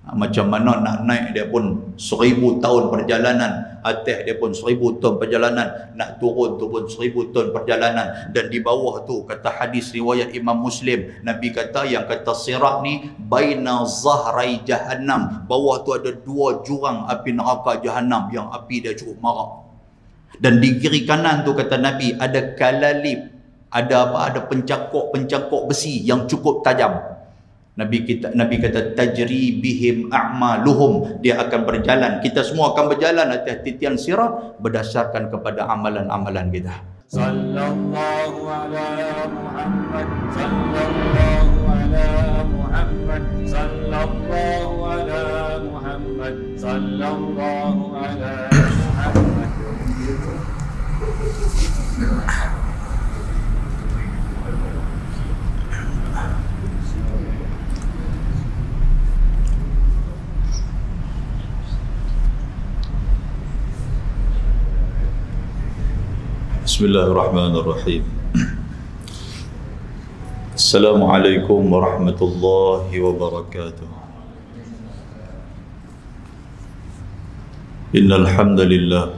Macam mana nak naik dia pun 1000 tahun perjalanan, atas dia pun 1000 tahun perjalanan, nak turun tu pun 1000 tahun perjalanan. Dan di bawah tu kata hadis riwayat Imam Muslim, Nabi kata yang kata sirat ni baina zahrai jahannam, bawah tu ada 2 jurang api neraka jahannam yang api dia cukup marak. Dan di kiri kanan tu kata Nabi ada kalalib, ada apa, ada pencakok besi yang cukup tajam. Nabi kata tajri bihim a'maluhum, dia akan berjalan, kita semua akan berjalan atas titian sirat berdasarkan kepada amalan-amalan kita. Sallallahu ala Muhammad, sallallahu ala Muhammad, sallallahu ala Muhammad, sallallahu ala Muhammad. Bismillahirrahmanirrahim. Assalamualaikum warahmatullahi wabarakatuh. Innal hamdalillah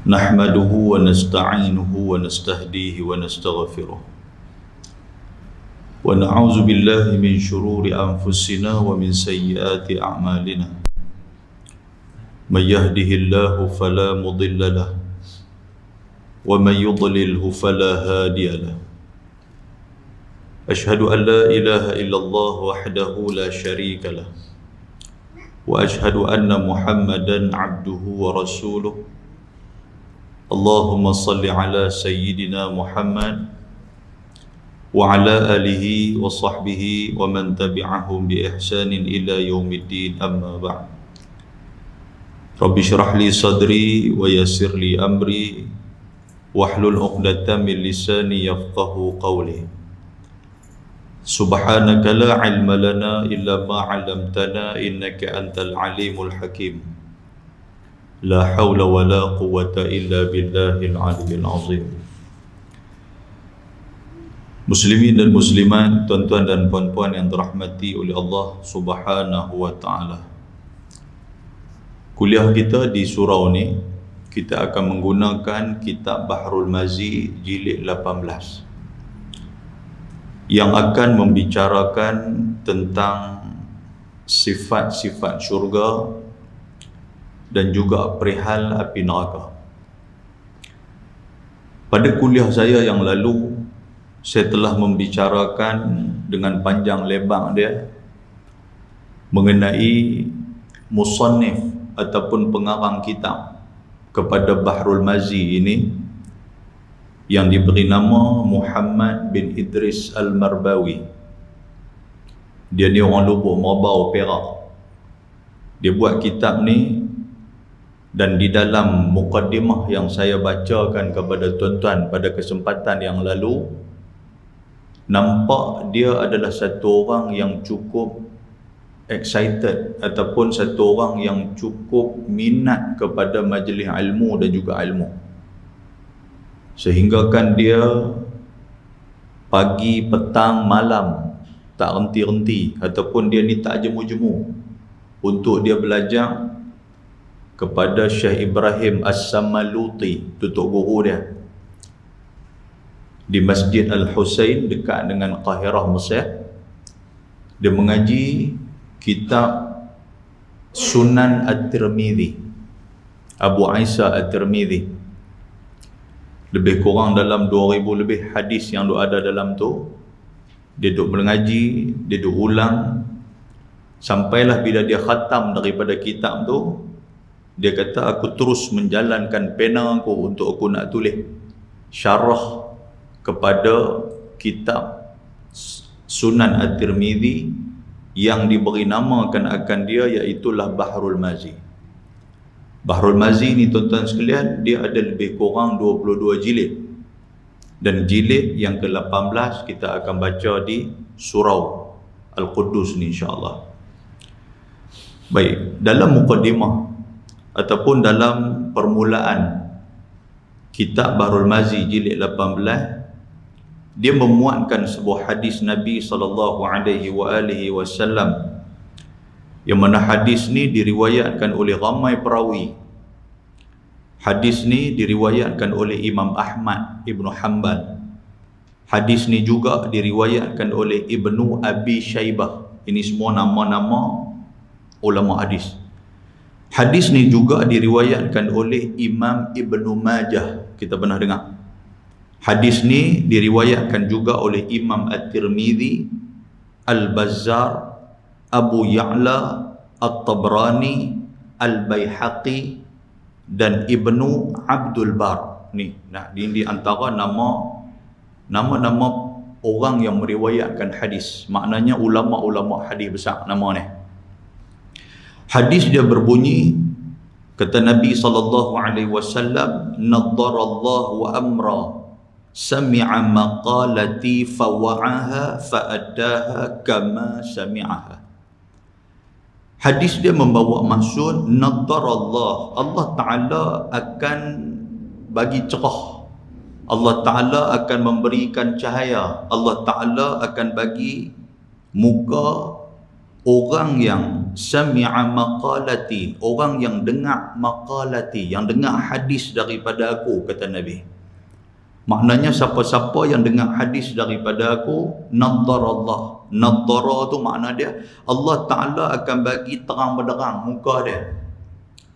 nahmaduhu wa nasta'inuhu wa nastahdihi wa nastaghfiruh. Wa na'udzu billahi min shururi anfusina wa min sayyiati a'malina. May yahdihillahu fala mudilla lahu ومن يضلله فلا هادي له أشهد أن لا إله إلا الله وحده لا شريك له وأشهد أن محمدا عبده ورسوله اللهم صل على سيدنا محمد وعلى آله وصحبه ومن تبعهم بإحسان إلى يوم الدين أما بعد رب اشرح لي صدري ويسر لي أمري wahlul 'uqdatam min lisani yafqahu qawli. Subhanaka la 'ilma lana illa ma 'allamtana innaka antal alimul hakim. La haula wa la quwwata illa billahil 'aliyyil 'azim. Muslimin dan muslimat, tuan-tuan dan puan-puan yang dirahmati oleh Allah Subhanahu wa taala. Kuliah kita di surau ni kita akan menggunakan kitab Bahrul Mazi jilid 18 yang akan membicarakan tentang sifat-sifat syurga dan juga perihal api neraka. Pada kuliah saya yang lalu, saya telah membicarakan dengan panjang lebar dia mengenai musannif ataupun pengarang kitab kepada Bahrul Mazi ini yang diberi nama Muhammad bin Idris Al-Marbawi. Dia ni orang Lubuk Merbau, Perak. Dia buat kitab ni, dan di dalam mukaddimah yang saya bacakan kepada tuan-tuan pada kesempatan yang lalu, nampak dia adalah satu orang yang cukup excited ataupun satu orang yang cukup minat kepada majlis ilmu dan juga ilmu, sehingga kan dia pagi, petang, malam tak henti-henti, ataupun dia ni tak jemu-jemu untuk dia belajar kepada Syekh Ibrahim As-Samaluti, tutuk guru dia, di Masjid Al-Husain dekat dengan Qahirah, Mesir. Dia mengaji kitab Sunan At-Tirmidhi, Abu Isa At-Tirmidhi. Lebih kurang dalam 2000 lebih hadis yang ada dalam tu. Dia duk mengaji, dia duk ulang, sampailah bila dia khatam daripada kitab tu, dia kata aku terus menjalankan pena aku untuk aku nak tulis syarah kepada kitab Sunan At-Tirmidhi yang diberi namakan akan dia, iaitulah Bahrul Mazi. Bahrul Mazi ni tuan-tuan sekalian, dia ada lebih kurang 22 jilid. Dan jilid yang ke-18 kita akan baca di surau Al-Quddus ni insya-Allah. Baik, dalam mukaddimah ataupun dalam permulaan kitab Bahrul Mazi jilid 18, dia memuatkan sebuah hadis Nabi sallallahu alaihi wasallam Yang mana hadis ni diriwayatkan oleh ramai perawi. Hadis ni diriwayatkan oleh Imam Ahmad Ibnu Hanbal. Hadis ni juga diriwayatkan oleh Ibnu Abi Syaibah. Ini semua nama-nama ulama hadis. Hadis ni juga diriwayatkan oleh Imam Ibnu Majah. Kita pernah dengar. Hadis ni diriwayatkan juga oleh Imam At-Tirmidzi, Al-Bazzar, Abu Ya'la, At-Tabrani, Al-Baihaqi dan Ibnu Abdul Bar. Ni, nah, di antara nama-nama orang yang meriwayatkan hadis. Maknanya ulama-ulama hadis besar nama ni. Hadis dia berbunyi, kata Nabi SAW, "Naddarallahu amra sami'a maqalati fawa'aha fa'addaha kama sami'aha." Hadis dia membawa maksud naddarallah, Allah Ta'ala akan bagi cerah, Allah Ta'ala akan memberikan cahaya, Allah Ta'ala akan bagi muka orang yang sami'a maqalati, orang yang dengar maqalati, yang dengar hadis daripada aku, kata Nabi. Maknanya siapa-siapa yang dengar hadis daripada aku, naddarallah. Naddara tu makna dia Allah Ta'ala akan bagi terang benderang muka dia.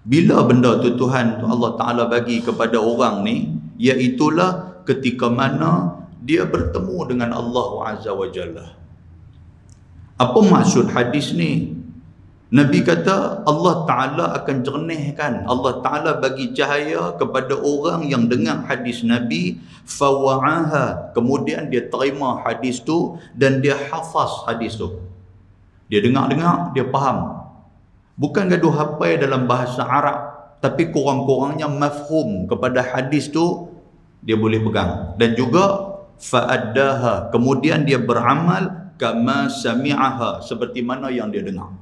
Bila benda tu Tuhan Allah Ta'ala bagi kepada orang ni, iaitulah ketika mana dia bertemu dengan Allah Azza wa Jalla. Apa maksud hadis ni? Nabi kata Allah Ta'ala akan jernihkan, Allah Ta'ala bagi cahaya kepada orang yang dengar hadis Nabi, fawa'aha, kemudian dia terima hadis tu dan dia hafaz hadis tu. Dia dengar-dengar, dia faham. Bukan gaduh hafal dalam bahasa Arab, tapi kurang-kurangnya mafhum kepada hadis tu dia boleh pegang. Dan juga fa'addaha, kemudian dia beramal kama sami'aha, seperti mana yang dia dengar.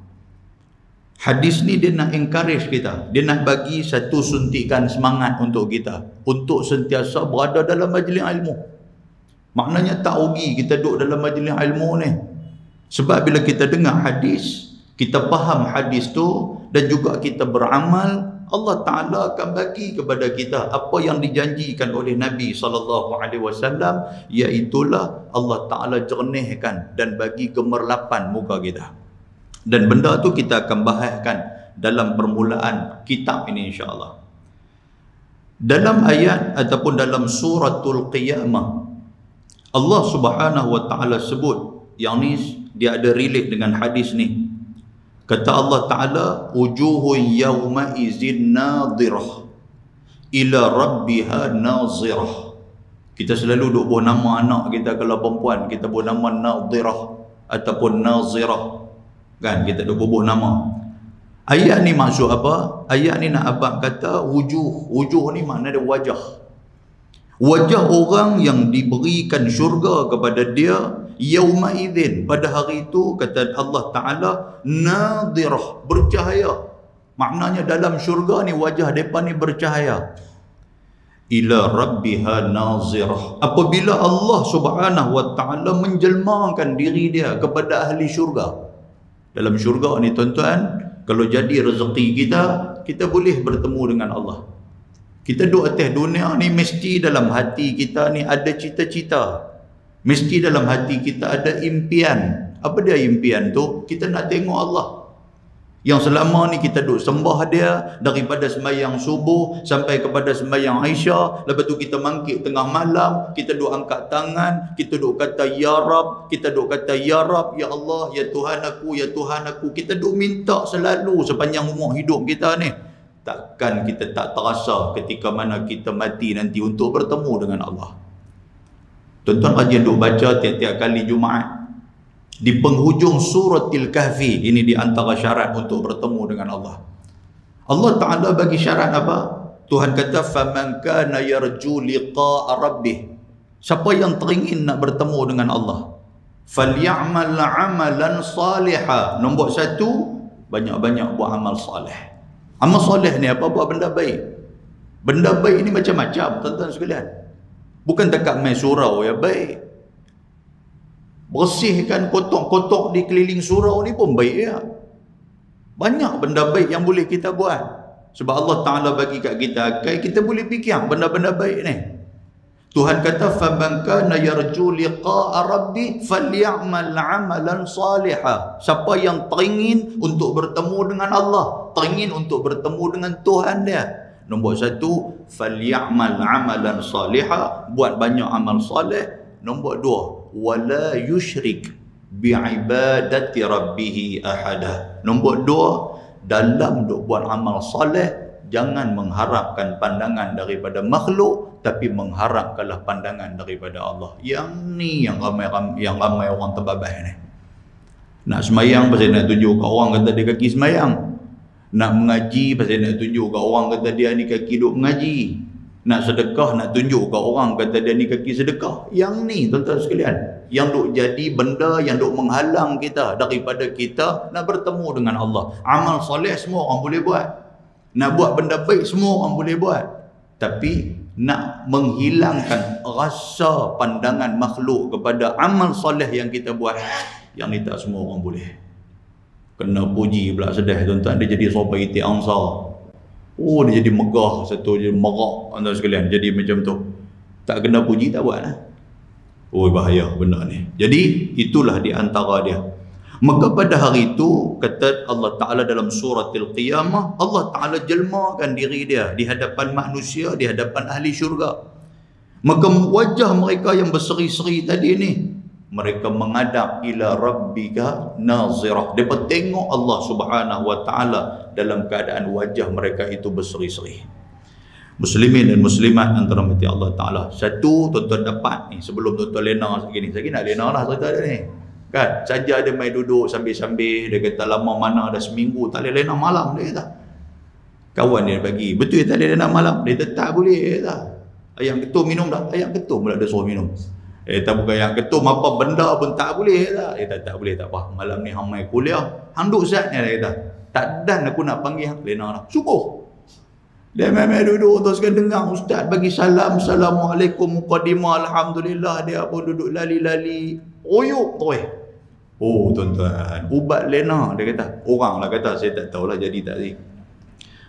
Hadis ni dia nak encourage kita, dia nak bagi satu suntikan semangat untuk kita untuk sentiasa berada dalam majlis ilmu. Maknanya tak rugi kita duduk dalam majlis ilmu ni. Sebab bila kita dengar hadis, kita faham hadis tu dan juga kita beramal, Allah Ta'ala akan bagi kepada kita apa yang dijanjikan oleh Nabi SAW, iaitulah Allah Ta'ala jernihkan dan bagi gemerlapan muka kita. Dan benda tu kita akan bahaskan dalam permulaan kitab ini insya-Allah. Dalam ayat ataupun dalam suratul Qiyamah, Allah Subhanahu wa Ta'ala sebut, yang ni dia ada relate dengan hadis ni. Kata Allah Ta'ala, wujuhun yawma izin nadirah ila rabbiha nazirah. Kita selalu duk buat nama anak kita, kalau perempuan kita buat nama nadirah ataupun nazirah, kan, kita duk bubuh nama. Ayat ni maksud apa? Ayat ni nak abang kata wujuh. Wujuh ni makna dia wajah. Wajah orang yang diberikan syurga kepada dia yauma idzin, pada hari itu, kata Allah Ta'ala, nadirah, bercahaya. Maknanya dalam syurga ni wajah depan ni bercahaya. Ila rabbiha nazirah, apabila Allah Subhanahu wa Ta'ala menjelmakan diri dia kepada ahli syurga. Dalam syurga ni tuan-tuan, kalau jadi rezeki kita, kita boleh bertemu dengan Allah. Kita duduk atas dunia ni, mesti dalam hati kita ni ada cita-cita. Mesti dalam hati kita ada impian. Apa dia impian tu? Kita nak tengok Allah. Yang selama ni kita duduk sembah dia, daripada sembahyang subuh sampai kepada sembahyang Aisyah. Lepas tu kita mangkit tengah malam, kita duduk angkat tangan, kita duduk kata Ya Rab, kita duduk kata Ya Rab, Ya Allah, Ya Tuhan aku, Ya Tuhan aku. Kita duduk minta selalu sepanjang umur hidup kita ni. Takkan kita tak terasa ketika mana kita mati nanti untuk bertemu dengan Allah. Tuan-tuan rajin duduk baca tiap-tiap kali Jumaat. Di penghujung suratil Kahfi, ini di antara syarat untuk bertemu dengan Allah. Allah Ta'ala bagi syarat apa? Tuhan kata, faman kana yarju liqa'a rabbih, siapa yang teringin nak bertemu dengan Allah, falyamal amalan salihah. Nombor satu, banyak-banyak buat amal salih. Amal salih ni apa? Buat benda baik. Benda baik ni macam-macam tuan-tuan sekalian. Bukan dekat main surau ya baik. Bersihkan kotak-kotak di keliling surau ni pun baik ya. Banyak benda baik yang boleh kita buat. Sebab Allah Ta'ala bagi kat kita akal, kita boleh fikir benda-benda baik ni. Tuhan kata, فَمَنْ كَانَ يَرْجُو لِقَاءَ رَبِّهِ فَلْيَعْمَلْ عَمَلًا صَالِحًا. Siapa yang teringin untuk bertemu dengan Allah, teringin untuk bertemu dengan Tuhan dia, nombor satu, فَلْيَعْمَلْ عَمَلًا صَالِحًا, buat banyak amal soleh. Nombor dua, وَلَا يُشْرِكْ بِعِبَادَةِ رَبِّهِ أَحَدًا. Nombor dua, dalam duk buat amal soleh, jangan mengharapkan pandangan daripada makhluk, tapi mengharapkanlah pandangan daripada Allah. Yang ni yang ramai orang terbabas ni. Nak semayang pasal nak tunjuk kat orang kata dia kaki semayang. Nak mengaji pasal nak tunjuk kat orang kata dia ni kaki duk mengaji. Nak sedekah nak tunjuk kat orang kata dia ni kaki sedekah. Yang ni tuan-tuan sekalian, yang duk jadi benda yang duk menghalang kita daripada kita nak bertemu dengan Allah. Amal soleh semua orang boleh buat. Nak buat benda baik semua orang boleh buat. Tapi nak menghilangkan rasa pandangan makhluk kepada amal soleh yang kita buat, yang ni tak semua orang boleh. Kena puji pula sedih tuan-tuan, dia jadi sopa itik ansar. Oh, dia jadi megah satu, dia merak tuan sekalian, jadi macam tu. Tak kena puji tak buat lah. Oh, bahaya benda ni. Jadi itulah di antara dia. Maka pada hari itu, kata Allah Ta'ala dalam surah Al-Qiyamah, Allah Ta'ala jelmakan diri dia di hadapan manusia, di hadapan ahli syurga. Maka wajah mereka yang berseri-seri tadi ni, mereka menghadap ila rabbika nazirah. Mereka tengok Allah Subhanahu Wa Ta'ala dalam keadaan wajah mereka itu berseri-seri. Muslimin dan muslimat antara mati Allah Ta'ala. Satu tuan-tuan dapat ni, sebelum tuan-tuan lena segini. Saya nak lena lah cerita dia ni. Kan, saja dia main duduk sambil-sambil, dia kata lama mana dah seminggu tak boleh lena malam, dia kata. Kawan dia bagi, betul tak boleh lena malam? Dia kata tak boleh, dia kata. Ayam ketum minum dah, ayam ketum pula dia suruh minum. Tak bukan ayam ketum, apa benda pun tak boleh, dia kata. Dia kata tak boleh, tak apa, malam ni hang mai kuliah, hang duk zatnya, dia kata. Tak dan aku nak panggil hang lena dah, syukur. Dia main duduk terus kan dengar ustaz bagi salam, assalamualaikum, muqaddimah, alhamdulillah, dia pun duduk lali-lali, oyuk terus. Oh tuan-tuan, ubat lena, dia kata. Orang lah kata, saya tak tahulah jadi tak jadi.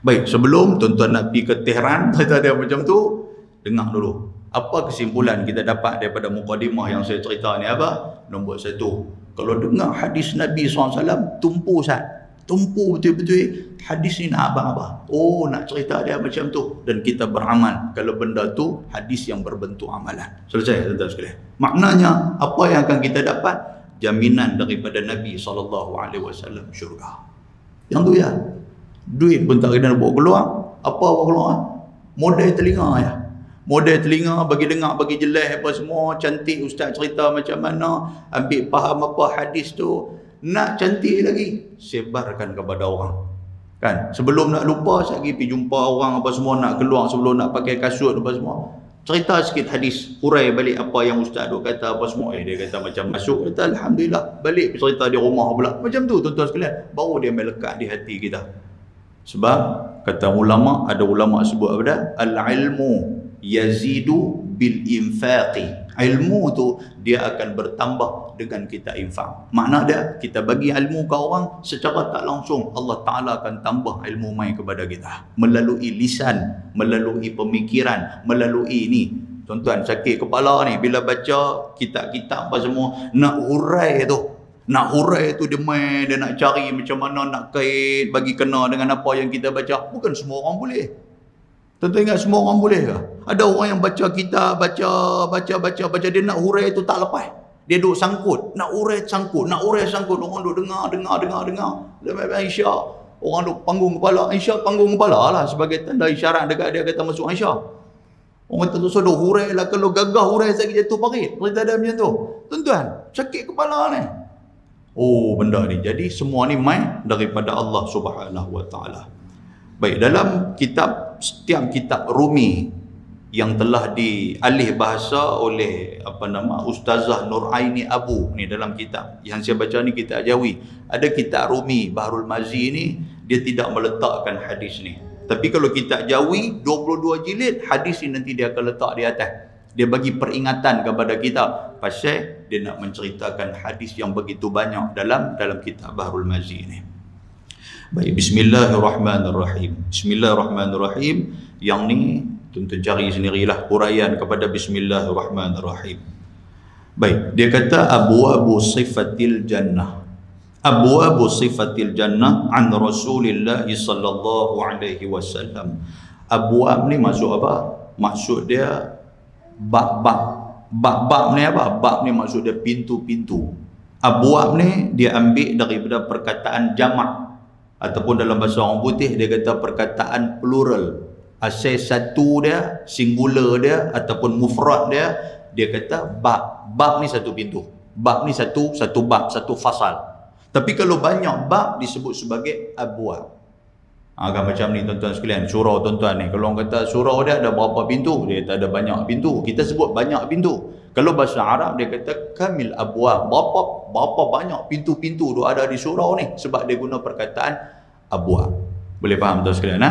Baik, sebelum tuan-tuan nak pergi ke Tehran, kata dia macam tu, dengar dulu. Apa kesimpulan kita dapat daripada muqaddimah yang saya cerita ni apa? Nombor satu, kalau dengar hadis Nabi SAW, tumpu sat. Tumpu betul-betul hadis ni nak apa-apa. Oh, nak cerita dia macam tu. Dan kita beramal kalau benda tu hadis yang berbentuk amalan. Selesai tuan-tuan sekalian. Maknanya apa yang akan kita dapat? Jaminan daripada Nabi SAW syurga. Yang tu ya. Duit pun tak kena bawa keluar. Apa bawa keluar? Modal telinga ya. Modal telinga, bagi dengar, bagi jelas apa semua. Cantik ustaz cerita macam mana, ambil faham apa hadis tu. Nak cantik lagi, sebarkan kepada orang. Kan? Sebelum nak lupa, saya pergi jumpa orang apa semua, nak keluar sebelum nak pakai kasut apa semua. Cerita sikit hadis, urai balik apa yang ustaz duk kata apa semua. Dia kata macam masuk, kata alhamdulillah, balik cerita di rumah pula. Macam tu tuan-tuan sekalian, baru dia melekat di hati kita. Sebab kata ulama, ada ulama sebut apa dah? Al-ilmu yazidu bil infaqi. Ilmu tu dia akan bertambah dengan kita infak. Makna dia, kita bagi ilmu ke orang secara tak langsung, Allah Ta'ala akan tambah ilmu mai kepada kita. Melalui lisan, melalui pemikiran, melalui ni. Tuan-tuan, sakit kepala ni, bila baca kitab-kitab apa semua, nak hurai tu. Nak hurai tu dia main, dia nak cari macam mana nak kait, bagi kena dengan apa yang kita baca. Bukan semua orang boleh. Tuan-tuan ingat semua orang boleh ke? Ada orang yang baca kitab, baca, dia nak hurai tu tak lepas. Dia duk sangkut, nak hurai sangkut, orang duk dengar. Lepas isyak, orang duk panggung kepala. Isyak panggung kepala lah sebagai tanda isyarat dekat dia kata masuk isyak. Orang kata tu duk hurai lah, kalau gagah hurai sakit jatuh parit. Cerita dia macam tu. Tuan-tuan, sakit kepala ni. Oh, benda ni. Jadi semua ni main daripada Allah Subhanahu Wa Ta'ala. Baik, dalam setiap kitab Rumi yang telah dialih bahasa oleh Ustazah Nuraini Abu ni, dalam kitab yang saya baca ni kitab Jawi, ada kitab Rumi Bahrul Mazi ni, dia tidak meletakkan hadis ni. Tapi kalau kitab Jawi 22 jilid, hadis ni nanti dia akan letak di atas. Dia bagi peringatan kepada kita pasal dia nak menceritakan hadis yang begitu banyak dalam kitab Bahrul Mazi ni. Baik, bismillahirrahmanirrahim. Bismillahirrahmanirrahim. Yang ni tuan-tuan cari sendirilah huraian kepada bismillahirrahmanirrahim. Baik, dia kata abwabu sifatil jannah. Abwabu sifatil jannah an Rasulillah sallallahu alaihi wasallam. Abwab ni maksud apa? Maksud dia bab-bab. Bab-bab ni apa? Bab ni maksud dia pintu-pintu. Abwab ni dia ambil daripada perkataan jamak, ataupun dalam bahasa orang putih dia kata perkataan plural. Asal satu dia, singular dia ataupun mufrad dia, dia kata bab. Bab ni satu pintu. Bab ni satu bab, satu fasal. Tapi kalau banyak bab disebut sebagai abwab. Kan macam ni tuan-tuan sekalian, surau tuan-tuan ni. Kalau orang kata surau dia ada berapa pintu, dia kata ada banyak pintu. Kita sebut banyak pintu. Kalau bahasa Arab dia kata kamil abwab. Berapa banyak pintu-pintu tu ada di surau ni, sebab dia guna perkataan abwab. Boleh faham tuan sekalian, ha?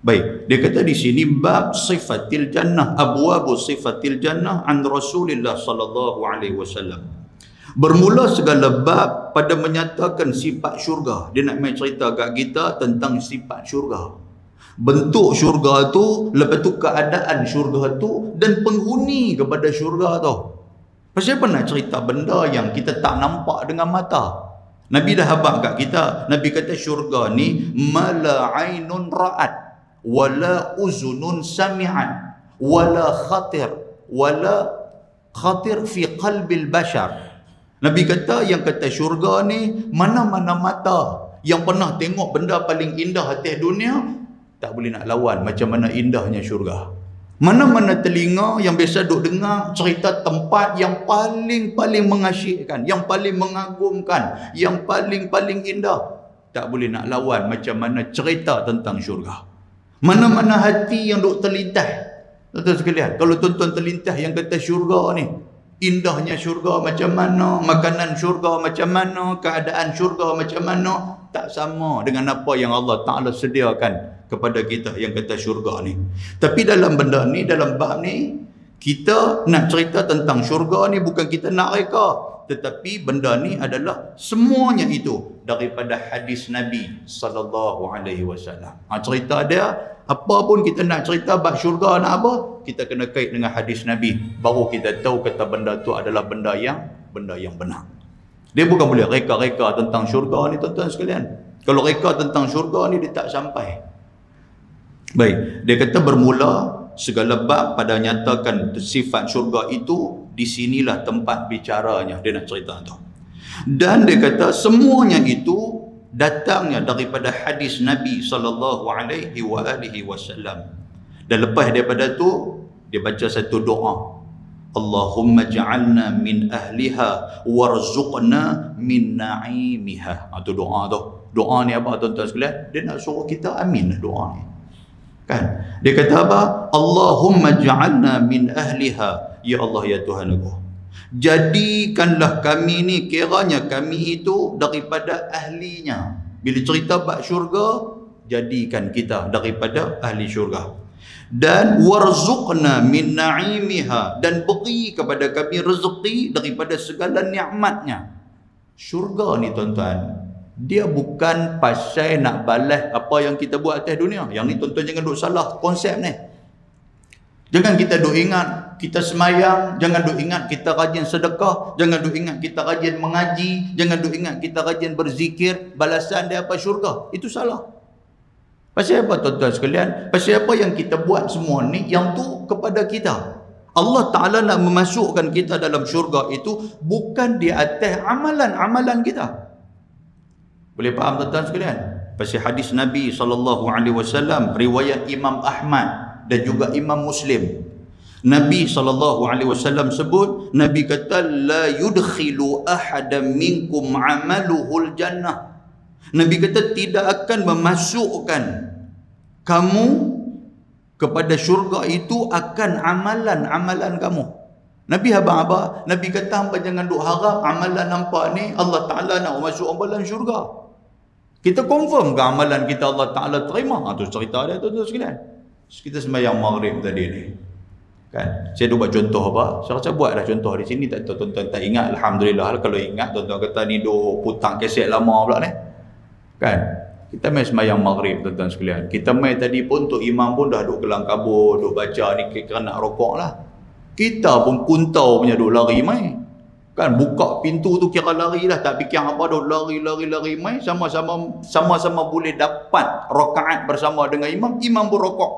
Baik, dia kata di sini bab sifatil jannah, abwabu sifatil jannah an Rasulillah sallallahu alaihi wasallam. Bermula segala bab pada menyatakan sifat syurga. Dia nak main cerita kat kita tentang sifat syurga. Bentuk syurga tu, lepas tu keadaan syurga tu, dan penghuni kepada syurga tu. Pasal apa nak cerita benda yang kita tak nampak dengan mata? Nabi dah habaq kat kita. Nabi kata syurga ni mala ainun ra'at wala uzunun sami'at wala khatir fi qalbil bashar. Nabi kata yang kata syurga ni mana-mana mata yang pernah tengok benda paling indah atas dunia tak boleh nak lawan macam mana indahnya syurga. Mana-mana telinga yang biasa duk dengar cerita tempat yang paling mengasyikkan, yang paling mengagumkan, yang paling indah, tak boleh nak lawan macam mana cerita tentang syurga. Mana-mana hati yang duk terlintas. Tuan-tuan sekalian, kalau tuan-tuan terlintas yang kata syurga ni, indahnya syurga macam mana, makanan syurga macam mana, keadaan syurga macam mana, tak sama dengan apa yang Allah Ta'ala sediakan kepada kita yang kata syurga ni. Tapi dalam benda ni, dalam bab ni, kita nak cerita tentang syurga ni bukan kita nak reka, tetapi benda ni adalah semuanya itu daripada hadis Nabi sallallahu alaihi wasallam. Cerita dia, apa pun kita nak cerita bab syurga nak apa, kita kena kait dengan hadis Nabi, baru kita tahu kata benda tu adalah benda yang benar. Dia bukan boleh reka-reka tentang syurga ni tuan-tuan sekalian. Kalau reka tentang syurga ni dia tak sampai. Baik, dia kata bermula segala bab pada nyatakan sifat syurga itu, di sinilah tempat bicaranya, dia nak cerita tu. Dan dia kata semuanya itu datangnya daripada hadis Nabi sallallahu alaihi wasallam. Dan lepas daripada tu dia baca satu doa, Allahumma ja'alna min ahliha warzuqna min na'imiha. Itu doa tu. Doa ni apa tuan-tuan sekalian? Dia nak suruh kita amin doa ni. Kan? Dia kata apa? Allahumma ja'alna min ahliha. Ya Allah, ya Tuhan aku, jadikanlah kami ni, kiranya kami itu daripada ahlinya. Bila cerita bab syurga, jadikan kita daripada ahli syurga. Dan warzuqna min na'imiha, dan beri kepada kami rezeki daripada segala nikmatnya. Syurga ni tuan-tuan, dia bukan pasal nak balas apa yang kita buat atas dunia. Yang ni tuan-tuan jangan duk salah konsep ni. Jangan kita duk ingat kita semayang, jangan duk ingat kita rajin sedekah, jangan duk ingat kita rajin mengaji, jangan duk ingat kita rajin berzikir, balasan dia apa syurga. Itu salah. Pasal apa tuan-tuan sekalian? Pasal apa yang kita buat semua ni, yang tu kepada kita. Allah Ta'ala nak memasukkan kita dalam syurga itu bukan di atas amalan-amalan kita. Boleh faham tuan-tuan sekalian? Pasal hadis Nabi SAW, riwayat Imam Ahmad dan juga Imam Muslim. Nabi SAW sebut, Nabi kata, la yudkhilu ahadan minkum amaluhul jannah. Nabi kata tidak akan memasukkan kamu kepada syurga itu akan amalan-amalan kamu. Nabi apa? Nabi kata hamba jangan duk harap amalan hampa ni Allah Ta'ala nak masuk amalan syurga. Kita confirm ke amalan kita Allah Ta'ala terima? Itu cerita dia tuan-tuan sekalian. Kita sembahyang maghrib tadi ni, kan? Saya buat contoh apa? Saya rasa buat dah contoh di sini, tak tahu tuan-tuan tak ingat. Alhamdulillah, kalau ingat tuan-tuan kata ni duk putang keset lama pula ni. Kan? Kita main semayang maghrib tuan-tuan sekalian. Kita main tadi pun tu imam pun dah duk gelang kabur, duk baca ni kira nak rokok lah. Kita pun kuntau punya duk lari main. Kan buka pintu tu kira lari lah, tak fikir apa, duk lari main, sama-sama boleh dapat rakaat bersama dengan imam, imam pun rokok.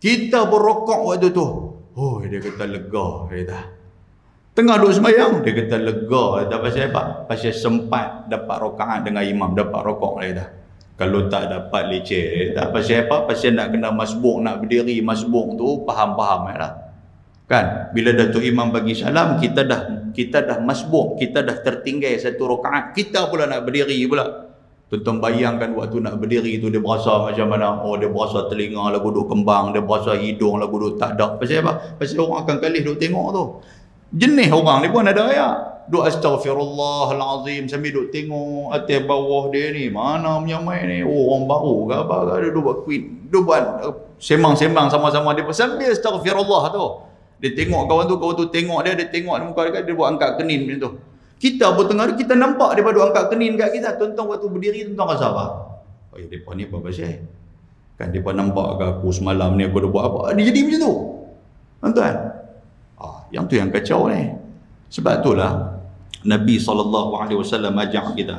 Kita pun rokok waktu tu. Oh, dia kata lega, dia kata. Tengah duk semayang, dia kata lega, dia kata pasal apa? Pasal sempat dapat rakaat dengan imam, dapat rokok, dia kata. Kalau tak dapat leceh, tak pasal apa? Pasal nak kena masbuk, nak berdiri masbuk tu, faham-faham lah. Kan? Bila Datuk Imam bagi salam, kita dah masbuk, kita dah tertinggal satu rakaat, kita pula nak berdiri pula. Tuan-tuan bayangkan waktu nak berdiri tu dia berasa macam mana? Oh, dia berasa telinga lagu duk kembang, dia berasa hidung lagu duk tak ada. Pasal apa? Pasal orang akan kalih duk tengok tu. Jenis orang ni pun ada ayat. Duk astaghfirullahalazim sambil duk tengok atas bawah dia ni. Mana punya main ni? Oh, orang baru ke apa ke? Dia duk buat queen. Duk buat sembang-sembang sama-sama dia sambil astaghfirullah tu. Dia tengok kawan tu tengok dia tengok muka dia, dia buat angkat kenin macam tu. Kita pun tengah kita nampak dia pada angkat kenin kat kita. Tuan-tuan waktu berdiri tuan-tuan rasa apa? Oh, depa ni apa pasal? Kan depa nampak ke aku semalam ni aku dah buat apa? Dia jadi macam tu. Tuan-tuan. Yang tu yang kacau ni. Sebab itulah Nabi SAW ajak kita.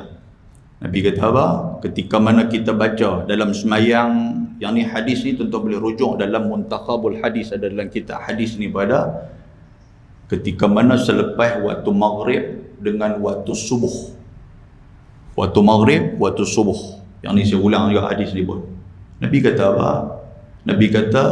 Nabi kata apa? Ketika mana kita baca dalam semayang, yang ni hadis ni tuan-tuan boleh rujuk dalam Muntakhabul Hadis, ada dalam kitab hadis ni pada ketika mana selepas waktu maghrib dengan waktu subuh. Waktu maghrib, waktu subuh. Yang ni saya ulang juga hadis ni pun. Nabi kata apa? Nabi kata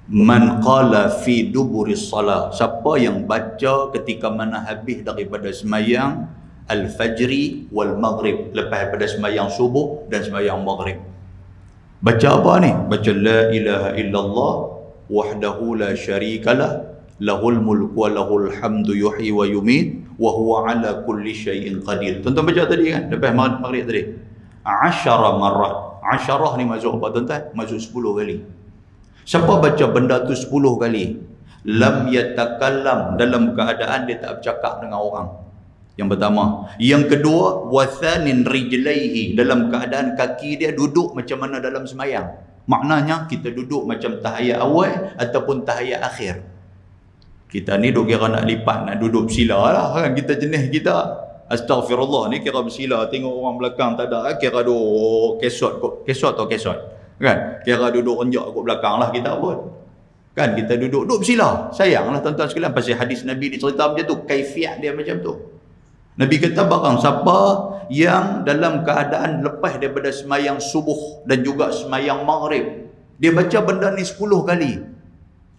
man qala fi duburis salah, siapa yang baca ketika mana habis daripada semayang al-fajri wal maghrib, lepas daripada semayang subuh dan semayang maghrib. Baca apa ni? Baca la ilaha illallah wahdahu la syarikalah lahul mulku wa lahul hamdu yuhyi wa yumit wa huwa ala kulli syai'in qadir. Tuan-tuan baca tadi kan lepas maghrib tadi 10 marat. 10 ni maksud apa tuan-tuan? Maksud 10 kali. Siapa baca benda tu 10 kali, lam yatakallam, dalam keadaan dia tak bercakap dengan orang. Yang pertama. Yang kedua, wathanin rijlaihi, dalam keadaan kaki dia duduk macam mana dalam semayang. Maknanya kita duduk macam tahiyat awal ataupun tahiyat akhir. Kita ni duk kira nak lipat, nak duduk bersila lah kan. Kita jenis kita astaghfirullah ni kira bersila, tengok orang belakang tak ada, kira duk kesot kan, kira duduk renjak kat belakang lah kita pun kan, kita duduk bersila. Sayanglah tuan-tuan sekalian, pasal hadis Nabi dicerita macam tu, kaifiat dia macam tu. Nabi kata barang siapa yang dalam keadaan lepas daripada semayang subuh dan juga semayang maghrib, dia baca benda ni 10 kali.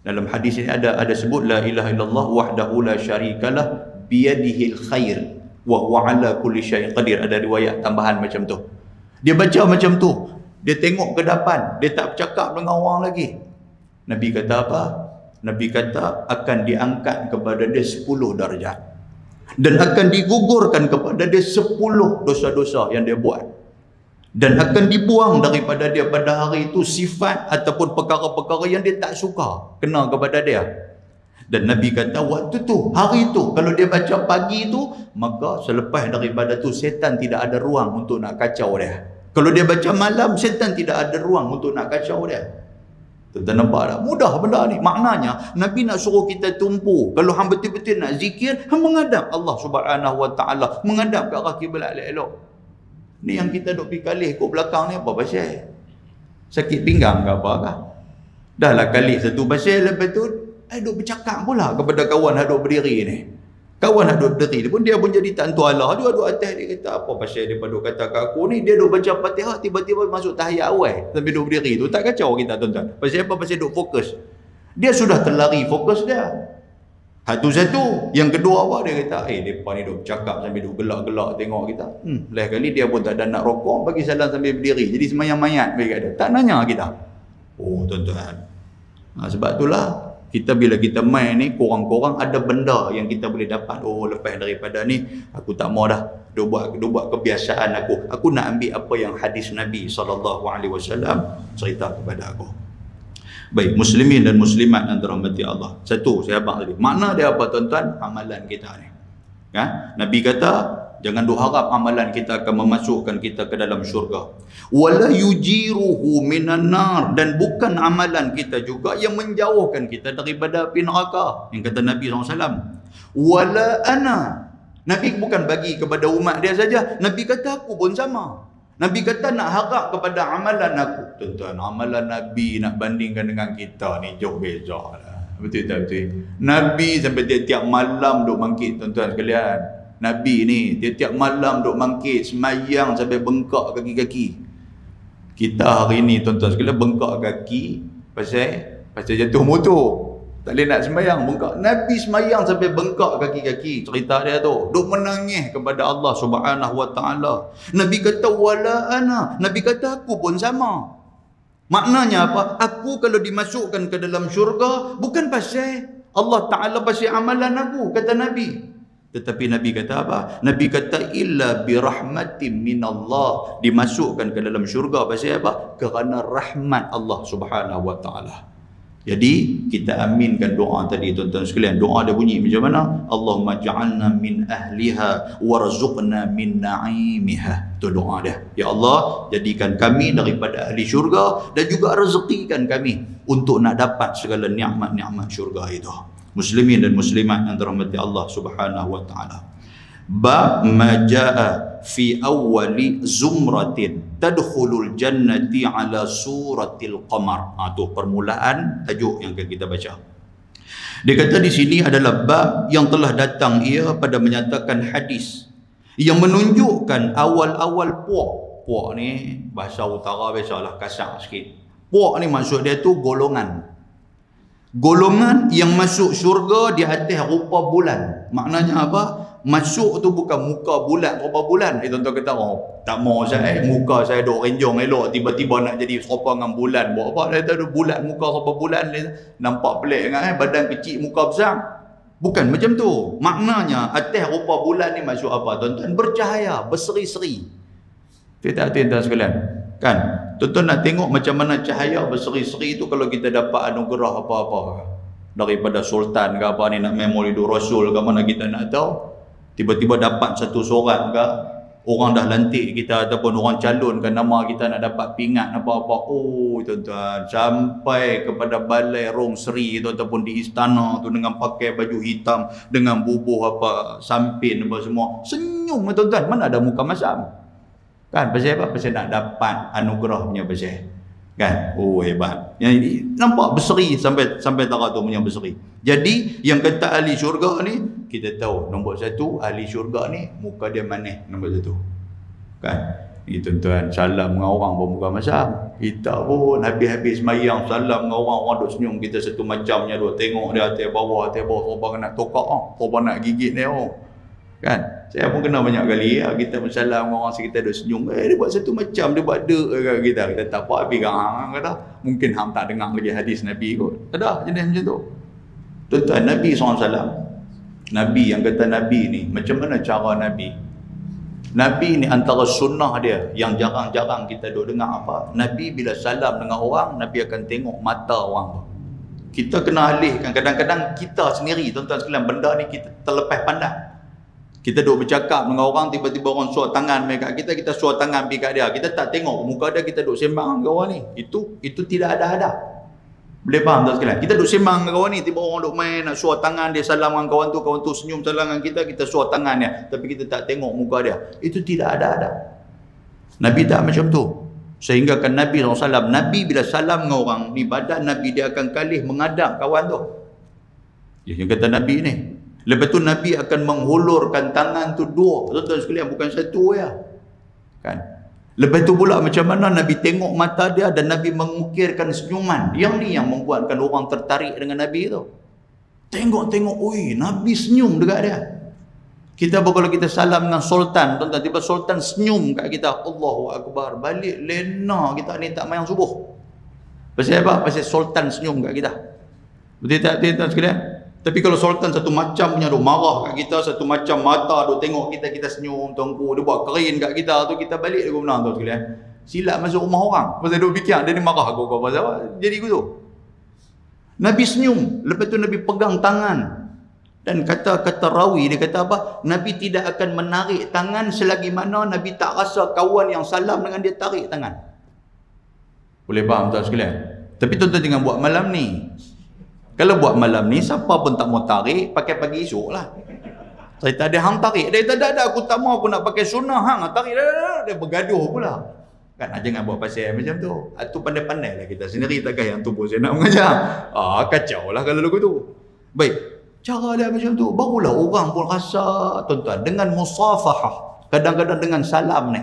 Dalam hadis ini ada sebut la ilaha illallah wahdahu la syarikalah biyadihil khair wa huwa ala kulli syai'in qadir. Ada riwayat tambahan macam tu. Dia baca macam tu, dia tengok ke depan, dia tak bercakap dengan orang lagi. Nabi kata apa? Nabi kata akan diangkat kepada dia 10 darjat. Dan akan digugurkan kepada dia 10 dosa-dosa yang dia buat. Dan akan dibuang daripada dia pada hari itu sifat ataupun perkara-perkara yang dia tak suka kena kepada dia. Dan Nabi kata waktu tu, hari tu, kalau dia baca pagi tu, maka selepas daripada tu setan tidak ada ruang untuk nak kacau dia. Kalau dia baca malam, setan tidak ada ruang untuk nak kacau dia. Tuan-tuan nampak tak? Mudah benda ni. Maknanya, Nabi nak suruh kita tumpu. Kalau hang betul-betul nak zikir, hang menghadap Allah Subhanahu Wa Taala, menghadap ke arah kiblat elok-elok. Ni yang kita duk pergi kalih kat belakang ni apa pasal? Sakit pinggang ke apa kah? Dah lah kalih satu pasal, lepas tu duk bercakap pula kepada kawan yang duk berdiri ni. Kawan yang duk berdiri pun dia pun jadi tak tentu Allah. Dia duk atas, dia kata apa pasal dia duk kata kat aku ni, dia duk baca Fatihah tiba-tiba masuk tahiyat awal sambil duk berdiri tu. Tak kacau kita tuan-tuan. Pasal apa? Pasal duk fokus. Dia sudah terlari fokus dia. Satu. Yang kedua apa? Dia kata mereka ni duk bercakap sambil duk gelak-gelak tengok kita. Lain kali dia pun tak ada nak rokok, bagi salam sambil berdiri. Jadi semayang mayat mereka ada. Tak nanya kita. Oh tuan-tuan. Sebab itulah kita bila kita main ni, korang-korang ada benda yang kita boleh dapat. Oh lepas daripada ni aku tak mau dah dia buat kebiasaan aku nak ambil apa yang hadis Nabi SAW cerita kepada aku. Baik, muslimin dan muslimat yang dirahmati Allah. Satu saya abang tadi, makna dia apa tuan-tuan? Amalan kita ni. Nabi kata Jangan duk harap amalan kita akan memasukkan kita ke dalam syurga. Wala yujiruhu minan nar, dan bukan amalan kita juga yang menjauhkan kita daripada api neraka. Yang kata Nabi SAW. Wala ana. Nabi bukan bagi kepada umat dia saja. Nabi kata aku pun sama. Nabi kata nak harap kepada amalan aku. Tuan-tuan, amalan Nabi nak bandingkan dengan kita ni jauh beza lah. Betul tak betul? Nabi sampai tiap-tiap malam duk mangkit, tuan-tuan sekalian. Nabi ni tiap-tiap malam duk mangkit, semayang sampai bengkak kaki-kaki. Kita hari ni tuan-tuan sekalian bengkak kaki pasal jatuh motor. Tak boleh nak semayang, bengkak. Nabi semayang sampai bengkak kaki-kaki. Cerita dia tu duk menangis kepada Allah Subhanahu Wa Taala. Nabi kata wala ana. Nabi kata aku pun sama. Maknanya apa? Aku kalau dimasukkan ke dalam syurga bukan pasal Allah Ta'ala, pasal amalan aku, kata Nabi. Tetapi Nabi kata apa? Nabi kata illa birahmatin minallah. Dimasukkan ke dalam syurga pasal apa? Kerana rahmat Allah Subhanahu Wa Ta'ala. Jadi kita aminkan doa tadi, tuan-tuan sekalian. Doa dia bunyi macam mana? Allahumma ja'alna min ahliha warzuqna min na'imiha. Itu doa dia. Ya Allah, jadikan kami daripada ahli syurga dan juga rezekikan kami untuk nak dapat segala nikmat-nikmat syurga itu. Muslimin dan muslimat yang dirahmati Allah Subhanahu Wa Ta'ala. Bab ma jaa fi awwali zumratin tadkhulul jannati ala suratil qamar. Tu permulaan tajuk yang akan kita baca. Dia kata di sini adalah bab yang telah datang ia pada menyatakan hadis yang menunjukkan awal-awal puak. Puak ni bahasa utara biasalah kasar sikit. Puak ni maksud dia tu golongan. Golongan yang masuk syurga di atas rupa bulan. Maknanya apa? Masuk tu bukan muka bulat, rupa bulan. Tuan-tuan kata, oh tak mau saya, muka saya duk renjong elok, tiba-tiba nak jadi serupa dengan bulan. Buat apa? Dia tahu bulat, muka serupa bulan, nampak pelik kan? Badan kecil, muka besar. Bukan macam tu. Maknanya atas rupa bulan ni masuk apa? Tuan-tuan, bercahaya, berseri-seri. Tidak, tuan-tuan sekalian. Kan? Tuan-tuan nak tengok macam mana cahaya berseri-seri tu kalau kita dapat anugerah apa-apa daripada sultan ke apa ni, nak memoridu rasul ke mana, kita nak tahu. Tiba-tiba dapat satu surat ke, orang dah lantik kita ataupun orang calonkan nama kita nak dapat pingat apa-apa. Oh tuan-tuan, sampai kepada balai Rong Seri tu ataupun di istana tu dengan pakai baju hitam, dengan bubuh apa sampin apa semua, senyum tuan-tuan. Mana ada muka masam? Kan pasal apa? Pasal nak dapat anugerah punya pasal. Kan? Oh hebat. Yang ini nampak berseri sampai taraf tu punya berseri. Jadi yang kata ahli syurga ni, kita tahu nombor satu, ahli syurga ni muka dia manis nombor satu. Kan? Ni tuan-tuan, salam dengan orang pun muka masam. Kita pun habis-habis semayang salam dengan orang duk senyum kita satu macamnya duk tengok dia atas bawah apa nak tokak apa nak gigit dia. Kan? Saya pun kena banyak kali kita bersalam dengan orang sekitar duk senyum, dia buat satu macam, dia buat dek kat kita. Kita tak apa, habis hang kata mungkin hang tak dengar lagi hadis Nabi kot. Ada jenis macam tu. Tuan-tuan, Nabi SAW, Nabi yang kata Nabi ni, macam mana cara Nabi? Nabi ni antara sunnah dia yang jarang-jarang kita duk dengar apa? Nabi bila salam dengan orang, Nabi akan tengok mata orang tu. Kita kena alihkan, kadang-kadang kita sendiri tuan-tuan sekalian, benda ni kita terlepas pandang. Kita duk bercakap dengan orang, tiba-tiba orang suar tangan kat kita, kita suar tangan pergi kat dia. Kita tak tengok muka dia, kita duk sembang dengan orang ni. Itu tidak ada adab. Boleh faham tak sekalian? Kita duk sembang dengan kawan ni, tiba orang duk main nak suar tangan dia, salam dengan kawan tu senyum salam dengan kita suar tangan dia, tapi kita tak tengok muka dia. Itu tidak ada adab. Nabi tak macam tu. Sehingga kan Nabi SAW, Nabi bila salam dengan orang ni, badan Nabi dia akan kalih menghadap kawan tu. Yang kata Nabi ni. Lepas tu Nabi akan menghulurkan tangan tu dua, tuan-tuan sekalian, bukan satu ya. Kan? Lepas tu pula macam mana Nabi tengok mata dia dan Nabi mengukirkan senyuman. Yang ni yang membuatkan orang tertarik dengan Nabi tu. Tengok-tengok, oi, Nabi senyum dekat dia. Kita kalau kita salam dengan sultan, tuan-tuan, tiba sultan senyum kat kita, Allahu Akbar, balik lena kita ni tak mayang subuh. Pasal apa? Pasal sultan senyum kat kita. Betul tak tuan-tuan sekalian? Tapi kalau sultan satu macam punya duk marah kat kita, satu macam mata duk tengok kita senyum, tuanku, dia buat kerin kat kita tu, kita balik dia guna tuan sekalian. Silap masuk rumah orang. Pasal dia fikir dia ni marah aku pasal apa? Jadi gitu. Nabi senyum, lepas tu Nabi pegang tangan. Dan kata rawi, dia kata apa? Nabi tidak akan menarik tangan selagi mana Nabi tak rasa kawan yang salam dengan dia tarik tangan. Boleh faham tuan sekalian? Tapi tuan-tuan jangan buat malam ni. Kalau buat malam ni, siapa pun tak mau tarik, pakai pagi esok lah. Saya tak ada hang tarik. Dia tak ada, aku tak mau, aku nak pakai sunnah, hang tarik. Dia bergaduh pula. Kan, jangan buat pasal macam tu. Itu pandai-pandai lah kita sendiri, takkan yang tu pun saya nak mengajar. Kacau lah kalau lagu tu. Baik, cara dia macam tu. Barulah orang pun rasa, tuan-tuan, dengan musafahah. Kadang-kadang dengan salam ni.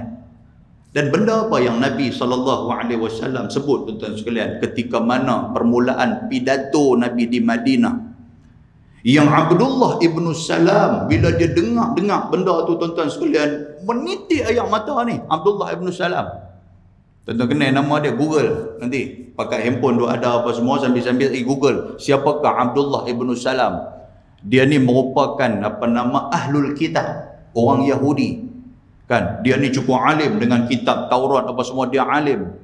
Dan benda apa yang Nabi SAW sebut, tuan-tuan sekalian, ketika mana permulaan pidato Nabi di Madinah. Yang Abdullah ibn Salam, bila dia dengar benda tu, tuan-tuan sekalian, menitik air mata ni. Abdullah ibn Salam. Tuan-tuan kenal nama dia, Google nanti. Pakai handphone tu ada apa semua, sambil-sambil Google. Siapakah Abdullah ibn Salam? Dia ni merupakan ahlul kitab, orang Yahudi. Kan, dia ni cukup alim dengan kitab Taurat apa semua, dia alim.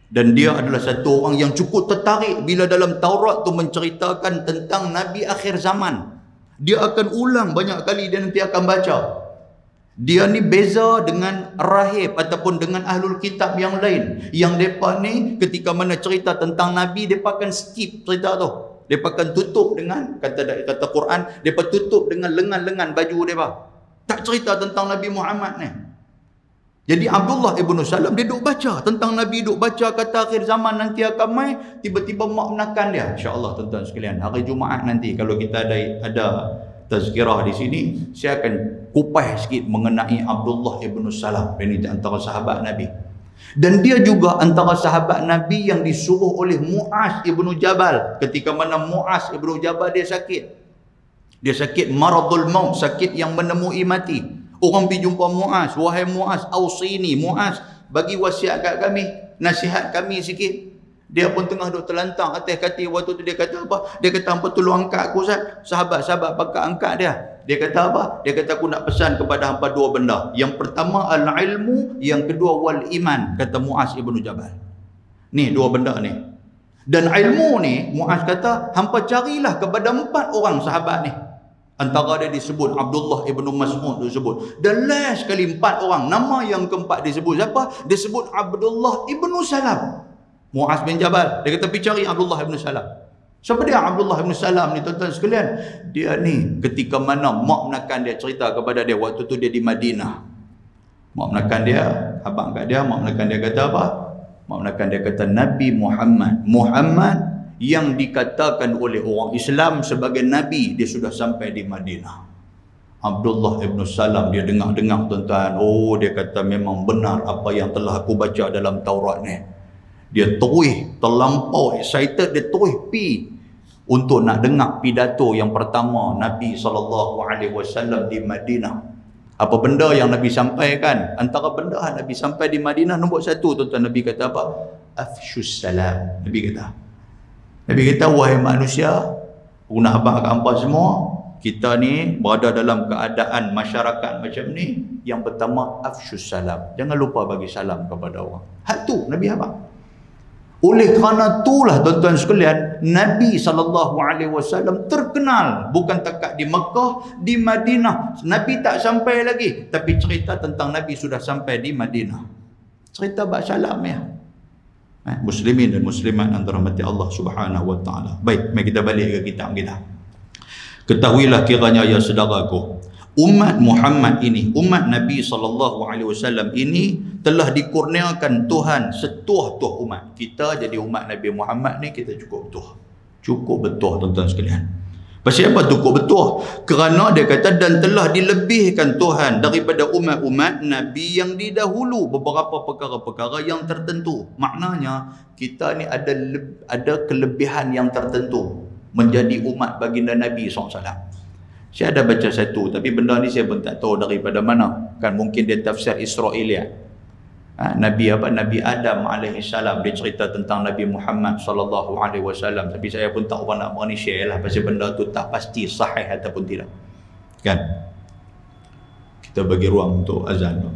Dan dia adalah satu orang yang cukup tertarik bila dalam Taurat tu menceritakan tentang Nabi akhir zaman. Dia akan ulang banyak kali, dia nanti akan baca. Dia ni beza dengan rahib ataupun dengan ahlul kitab yang lain. Yang mereka ni ketika mana cerita tentang Nabi, mereka akan skip cerita tu. Mereka akan tutup dengan, kata Quran, mereka tutup dengan lengan-lengan baju mereka. Tak cerita tentang Nabi Muhammad ni. Jadi Abdullah ibn Salam, dia duk baca tentang Nabi, duk baca kata akhir zaman nanti akan mai, tiba-tiba mak menakan dia. InsyaAllah tuan-tuan sekalian, hari Jumaat nanti kalau kita ada tazkirah di sini, saya akan kupas sikit mengenai Abdullah ibn Salam. Ini di antara sahabat Nabi. Dan dia juga antara sahabat Nabi yang disuruh oleh Mu'az ibn Jabal. Ketika mana Mu'az ibn Jabal dia sakit. Dia sakit maradul maut, sakit yang menemui mati. Orang pergi jumpa Mu'az, wahai Mu'az, ausini, Mu'az, bagi wasiat kat kami, nasihat kami sikit. Dia pun tengah duk terlantang atas katil. Waktu tu dia kata apa? Dia kata, hampa tolong angkat aku, Ustaz. Sahabat-sahabat pakat angkat dia. Dia kata apa? Dia kata, aku nak pesan kepada hampa dua benda. Yang pertama al-ilmu, yang kedua wal iman, kata Mu'az ibn Jabal. Ni dua benda ni. Dan ilmu ni, Mu'az kata, hampa carilah kepada 4 orang sahabat ni. Antara dia disebut Abdullah ibn Mas'ud disebut. Dan last sekali 4 orang. Nama yang keempat disebut siapa? Disebut Abdullah ibn Salam. Mu'az bin Jabal. Dia kata pergi cari Abdullah ibn Salam. Siapa dia Abdullah ibn Salam ni, tuan-tuan sekalian? Dia ni ketika mana mak menakan dia, cerita kepada dia waktu tu dia di Madinah. Mak menakan dia, abang kat dia, mak menakan dia kata apa? Mak menakan dia kata Nabi Muhammad yang dikatakan oleh orang Islam sebagai Nabi, dia sudah sampai di Madinah. Abdullah ibn Salam, dia dengar-dengar tuan-tuan. Oh, dia kata memang benar apa yang telah aku baca dalam Taurat ni. Dia terus terlampau excited, dia terus pi untuk nak dengar pidato yang pertama Nabi SAW di Madinah. Apa benda yang Nabi sampaikan? Antara benda Nabi sampai di Madinah, nombor 1 tuan-tuan, Nabi kata apa? Afshus salam. Nabi kata, wahai manusia, guna abang kat hampa semua, kita ni berada dalam keadaan masyarakat macam ni. Yang pertama, afshus salam. Jangan lupa bagi salam kepada orang. Hal tu Nabi abang. Oleh kerana itulah tuan-tuan sekalian, Nabi SAW terkenal. Bukan takat di Mekah, di Madinah. Nabi tak sampai lagi. Tapi cerita tentang Nabi sudah sampai di Madinah. Cerita bak salam ya. Muslimin dan muslimat yang dirahmati Allah Subhanahu wa taala. Baik, mari kita balik ke kitab kita. Ketahuilah kiranya ya saudaraku, umat Muhammad ini, umat Nabi SAW ini telah dikurniakan Tuhan setuah-tuah umat. Kita jadi umat Nabi Muhammad ni, kita cukup betul. Cukup betul tuan-tuan sekalian. Pasal apa cukup betul? Kerana dia kata dan telah dilebihkan Tuhan daripada umat-umat Nabi yang didahulu beberapa perkara-perkara yang tertentu. Maknanya kita ni ada kelebihan yang tertentu menjadi umat baginda Nabi SAW. Saya ada baca satu, tapi benda ni saya pun tak tahu daripada mana. Kan mungkin dia tafsir Israiliyat. Nabi Adam alaihissalam, dia cerita tentang Nabi Muhammad sallallahu alaihi wasallam, tapi saya pun tak nak berani share lah pasal benda tu tak pasti sahih ataupun tidak. Kan? Kita bagi ruang untuk azan.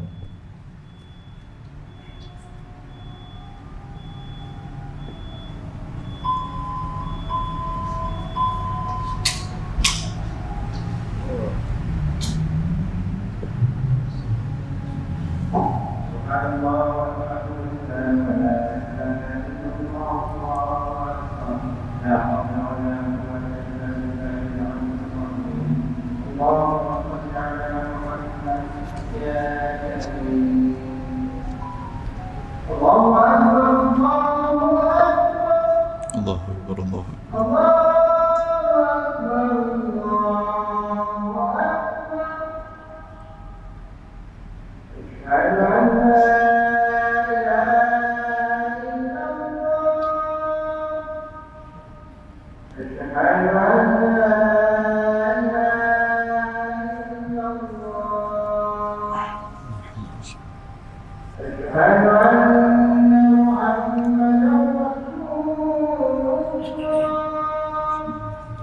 Allahu Akbar.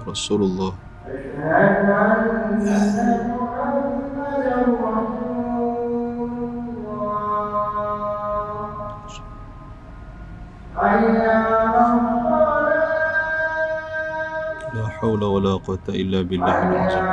Rasulullah. La haula wala quwwata illa billahil azim.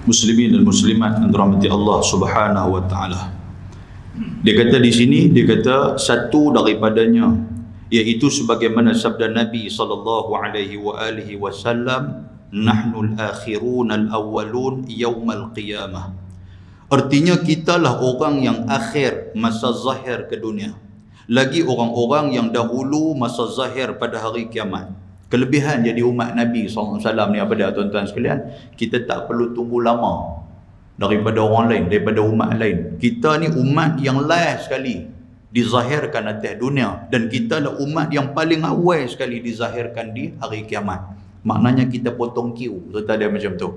Muslimin dan muslimat yang dirahmati Allah Subhanahu wa taala. Dia kata di sini, dia kata satu daripadanya iaitu sebagaimana sabda Nabi sallallahu alaihi wasallam, nahnul akhirun al-awwalun yaumal qiyamah. Artinya kitalah orang yang akhir masa zahir ke dunia, lagi orang-orang yang dahulu masa zahir pada hari kiamat. Kelebihan jadi umat Nabi SAW ni apa dia tuan-tuan sekalian? Kita tak perlu tunggu lama daripada orang lain, daripada umat lain. Kita ni umat yang last sekali dizahirkan atas dunia, dan kita lah umat yang paling awal sekali dizahirkan di hari kiamat. Maknanya kita potong queue. Cerita dia macam tu.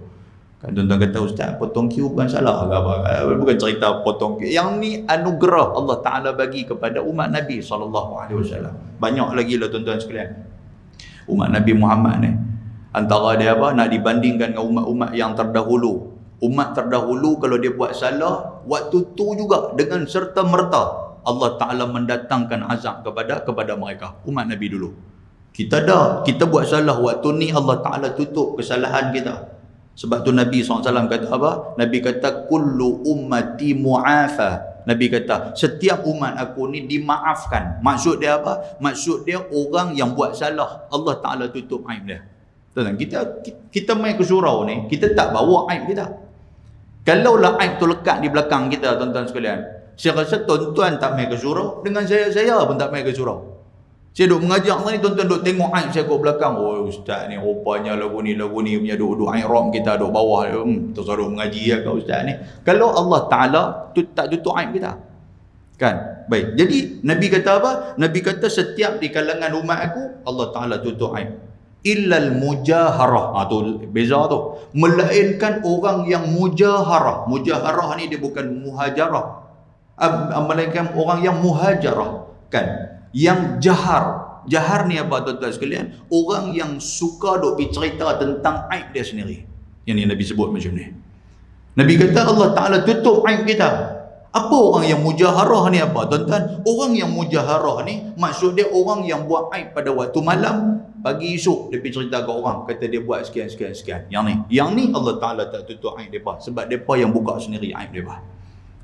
Kan tuan-tuan kata, ustaz potong queue bukan salah ke apa? Bukan cerita potong queue. Yang ni anugerah Allah Ta'ala bagi kepada umat Nabi SAW. Banyak lagi lah tuan-tuan sekalian. Umat Nabi Muhammad ni, antara dia apa, nak dibandingkan dengan umat-umat yang terdahulu. Umat terdahulu kalau dia buat salah, waktu tu juga dengan serta-merta Allah Ta'ala mendatangkan azab kepada mereka. Umat Nabi dulu. Kita kita buat salah waktu ni, Allah Ta'ala tutup kesalahan kita. Sebab tu Nabi SAW kata apa? Nabi kata kullu ummati mu'afa. Nabi kata setiap umat aku ni dimaafkan. Maksud dia apa? Maksud dia orang yang buat salah, Allah Ta'ala tutup aib dia. Kita main ke surau ni, kita tak bawa aib kita. Kalaulah aib tu lekat di belakang kita tuan-tuan sekalian, saya rasa tuan-tuan tak main ke surau, dengan saya pun tak main ke surau. Saya duk mengajar ni, tuan-tuan duk tengok aib saya kat belakang. Oh ustaz ni rupanya lagu ni punya duk ihram kita duk bawah. Terus duk mengaji ya kau ustaz ni. Kalau Allah Ta'ala tak tutup aib kita. Kan? Baik. Jadi Nabi kata apa? Nabi kata setiap di kalangan umat aku Allah Ta'ala tutup aib. Illal mujaharah. Tu beza tu. Melainkan orang yang mujaharah. Mujaharah ni dia bukan muhajarah. Melainkan orang yang muhajarah. Kan? Yang jahar ni apa tuan-tuan sekalian? Orang yang suka duk bercerita tentang aib dia sendiri. Yang ni Nabi sebut macam ni. Nabi kata Allah Ta'ala tutup aib kita. Apa orang yang mujaharah ni apa tuan-tuan? Orang yang mujaharah ni maksud dia orang yang buat aib pada waktu malam, pagi esok dia pergi cerita ke orang, kata dia buat sekian. Yang ni Allah Ta'ala tak tutup aib mereka, sebab mereka yang buka sendiri aib mereka.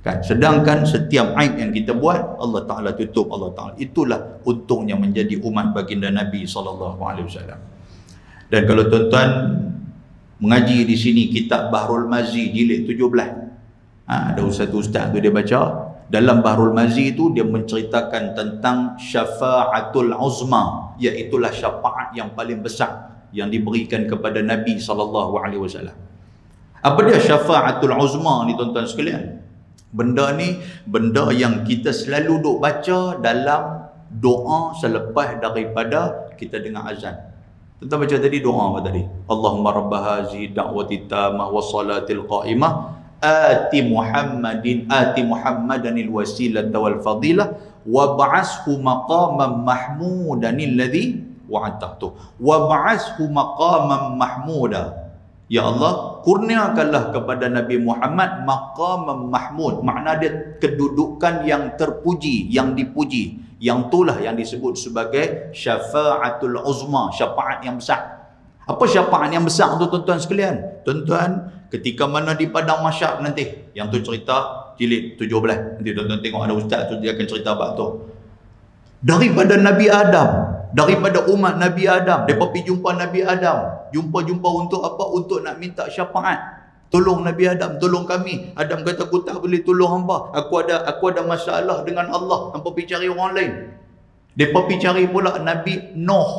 Kan? Sedangkan setiap aib yang kita buat Allah Ta'ala tutup. Allah Ta'ala, itulah untungnya menjadi umat baginda Nabi SAW. Dan kalau tuan-tuan mengaji di sini kitab Bahrul Mazi jilid 17, ada satu ustaz tu dia baca dalam Bahrul Mazi tu, dia menceritakan tentang syafa'atul uzma, iaitulah syafaat yang paling besar yang diberikan kepada Nabi SAW. Apa dia syafa'atul uzma ni tuan-tuan sekalian? Benda ni benda yang kita selalu duk baca dalam doa selepas daripada kita dengar azan. Kita baca tadi doa apa tadi? Allahumma rabb hazihi da'wati tammah was salatil qa'imah ati Muhammadanil wasilata wal fadilah wa ba'ashu maqaman mahmudan alladhi wa'adtahu wa ba'ashu maqaman mahmuda. Ya Allah, kurniakanlah kepada Nabi Muhammad maqam mahmud. Makna dia kedudukan yang terpuji, yang dipuji. Yang itulah yang disebut sebagai syafa'atul uzma, syafaat yang besar. Apa syafaat yang besar tu tuan-tuan sekalian? Tuan-tuan, ketika mana di padang mahsyar nanti, yang tu cerita jilid 17. Nanti tuan-tuan tengok ada ustaz tu dia akan cerita bab tu. Daripada Nabi Adam, daripada umat Nabi Adam, mereka pergi jumpa Nabi Adam. Jumpa-jumpa untuk apa? Untuk nak minta syafaat. Tolong Nabi Adam, tolong kami. Adam kata, aku tak boleh tolong hamba. Aku ada masalah dengan Allah. Hampa pergi cari orang lain. Mereka pergi cari pula Nabi Nuh.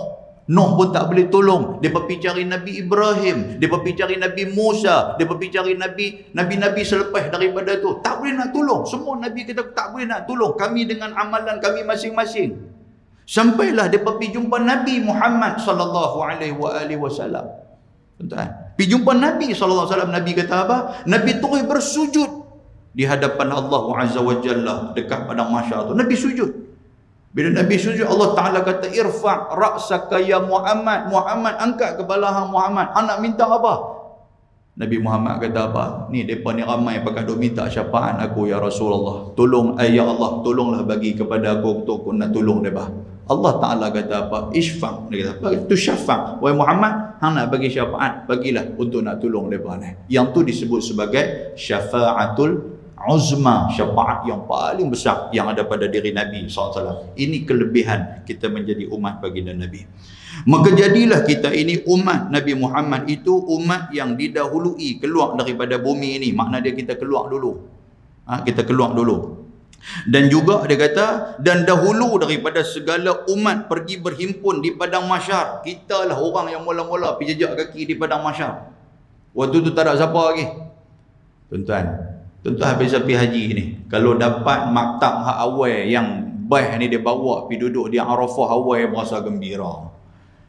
Nuh pun tak boleh tolong. Dia pergi cari Nabi Ibrahim, dia pergi cari Nabi Musa, dia pergi cari Nabi selepas daripada tu. Tak boleh nak tolong. Semua Nabi kata tak boleh nak tolong. Kami dengan amalan kami masing-masing. Sampailah dia pergi jumpa Nabi Muhammad sallallahu alaihi wasallam. Tuan-tuan, pergi jumpa Nabi sallallahu alaihi wasallam. Nabi kata apa? Nabi terus bersujud di hadapan Allah Azza wa Jalla dekat padang mahsyar tu. Nabi sujud. Bila Nabi sujud, Allah Ta'ala kata, irfa' ra'saka ya Muhammad. Muhammad, angkat kepala hang Muhammad. Hang nak minta apa? Nabi Muhammad kata apa? Ni, mereka ni ramai pakai duk minta syafaat aku ya Rasulullah. Tolong, ya Allah, tolonglah bagi kepada aku untuk aku nak tolong mereka. Allah Ta'ala kata apa? Ishfa'. Dia kata apa? Itu syafa'. Wahai Muhammad, hang nak bagi syafaat, bagilah untuk nak tolong mereka ni. Yang tu disebut sebagai syafa'atul uzma, syafaat yang paling besar yang ada pada diri Nabi SAW. Ini kelebihan kita menjadi umat baginda Nabi. Maka jadilah kita ini umat Nabi Muhammad itu umat yang didahului keluar daripada bumi ini. Makna dia kita keluar dulu. Kita keluar dulu. Dan juga dia kata, dan dahulu daripada segala umat pergi berhimpun di padang mahsyar. Kita lah orang yang mula-mula pergi jejak kaki di padang mahsyar. Waktu tu tak ada siapa lagi. Tuan-tuan habis pergi haji ni, kalau dapat maktab hak awal yang baik ni dia bawa pergi duduk di Arafah awal, berasa gembira.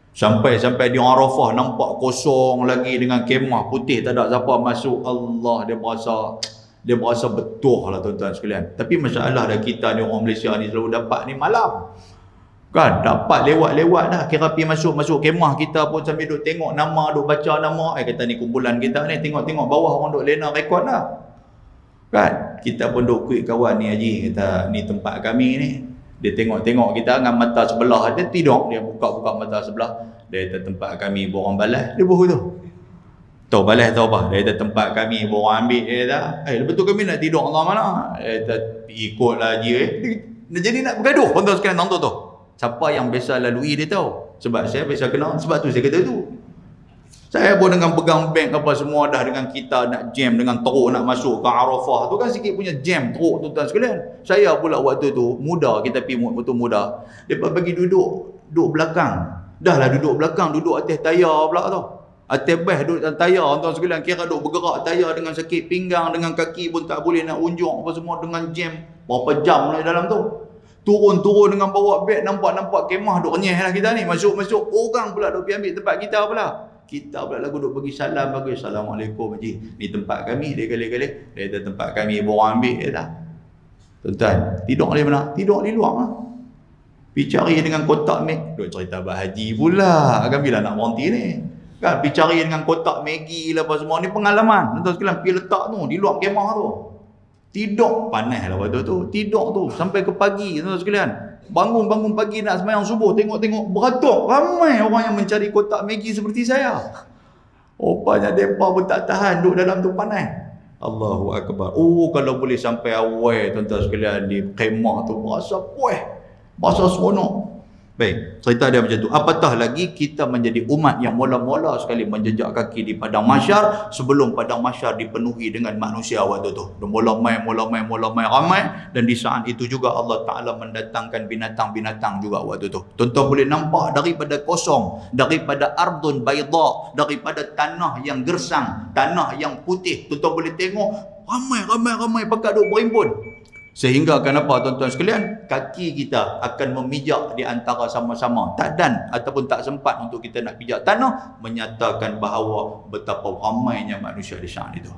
Sampai di Arafah nampak kosong lagi dengan kemah putih, tak ada siapa masuk. Allah, dia berasa betul lah tuan-tuan sekalian. Tapi masalah dah kita ni orang Malaysia ni selalu dapat ni malam. Kan dapat lewat-lewat dah, kira pergi masuk kemah kita pun sambil duk tengok nama, duk baca nama, kata ni kumpulan kita ni, tengok bawah orang duk lena rekod dah. Kan kita pun duk kuit kawan ni haji, kata ni tempat kami ni. Dia tengok kita dengan mata sebelah, dia tidur, dia buka mata sebelah. Dia kata tempat kami borang balas. Dia buh tu. Tahu balas tahu apa? Dia kata tempat kami borang ambil. Dia kata, lepas tu kami nak tidur Allah mana? Dia kata ikutlah haji. Jadi nak bergaduh. Tuan-tuan sekalian tonton tu. Siapa yang biasa lalui dia tahu. Sebab saya biasa kenal, sebab tu saya kata tu. Saya pun dengan pegang bank apa semua dah, dengan kita nak jam, dengan teruk nak masuk ke Arafah tu kan sikit punya jam teruk tuan-tuan sekalian. Saya pula waktu tu muda, kita pergi waktu muda. Depa bagi duduk belakang. Dah lah duduk belakang, duduk atas tayar pula tu. Atas bas duduk atas tayar tuan sekalian, kira duk bergerak tayar dengan sakit pinggang, dengan kaki pun tak boleh nak unjuk apa semua, dengan jam berapa jam lah dalam tu. Turun dengan bawa beg, nampak kemah duk renyah lah kita ni. Masuk orang pula duk pergi ambil tempat kita pula. Kita pula lagu duk bagi salam, bagi assalamualaikum haji. Ni tempat kami, dia kali-kali. Dia kata tempat kami borang ambil, dia tak. Tuan-tuan, tidur di mana? Tidur di luar lah. Pergi cari dengan kotak Maggi. Duk cerita bah haji pula. Kami lah nak berhenti ni. Kan, pergi cari dengan kotak Maggi lah apa semua. Ni pengalaman. Tuan-tuan sekalian, pergi letak tu, di luar kemah tu. Tidur, panas lah waktu tu. Tidur tu, sampai ke pagi tuan-tuan sekalian. Bangun pagi nak sembahyang subuh, tengok beratuk ramai orang yang mencari kotak Maggi seperti saya. Rupanya mereka pun tak tahan duduk dalam tu panas. Allahu Akbar. Kalau boleh sampai awal tuan-tuan sekalian di kemah tu, berasa puas, berasa seronok. Baik, cerita dia macam tu. Apatah lagi kita menjadi umat yang mula-mula sekali menjejak kaki di padang mahsyar, sebelum padang mahsyar dipenuhi dengan manusia waktu tu. Mula mai ramai, dan di saat itu juga Allah Ta'ala mendatangkan binatang-binatang juga waktu tu. Tuan-tuan boleh nampak daripada kosong, daripada ardun bayda, daripada tanah yang gersang, tanah yang putih. Tuan-tuan boleh tengok ramai pakat duk berimpun. Sehingga kenapa tuan-tuan sekalian, kaki kita akan memijak di antara sama-sama, tak dan ataupun tak sempat untuk kita nak pijak tanah, menyatakan bahawa betapa ramainya manusia di saat itu.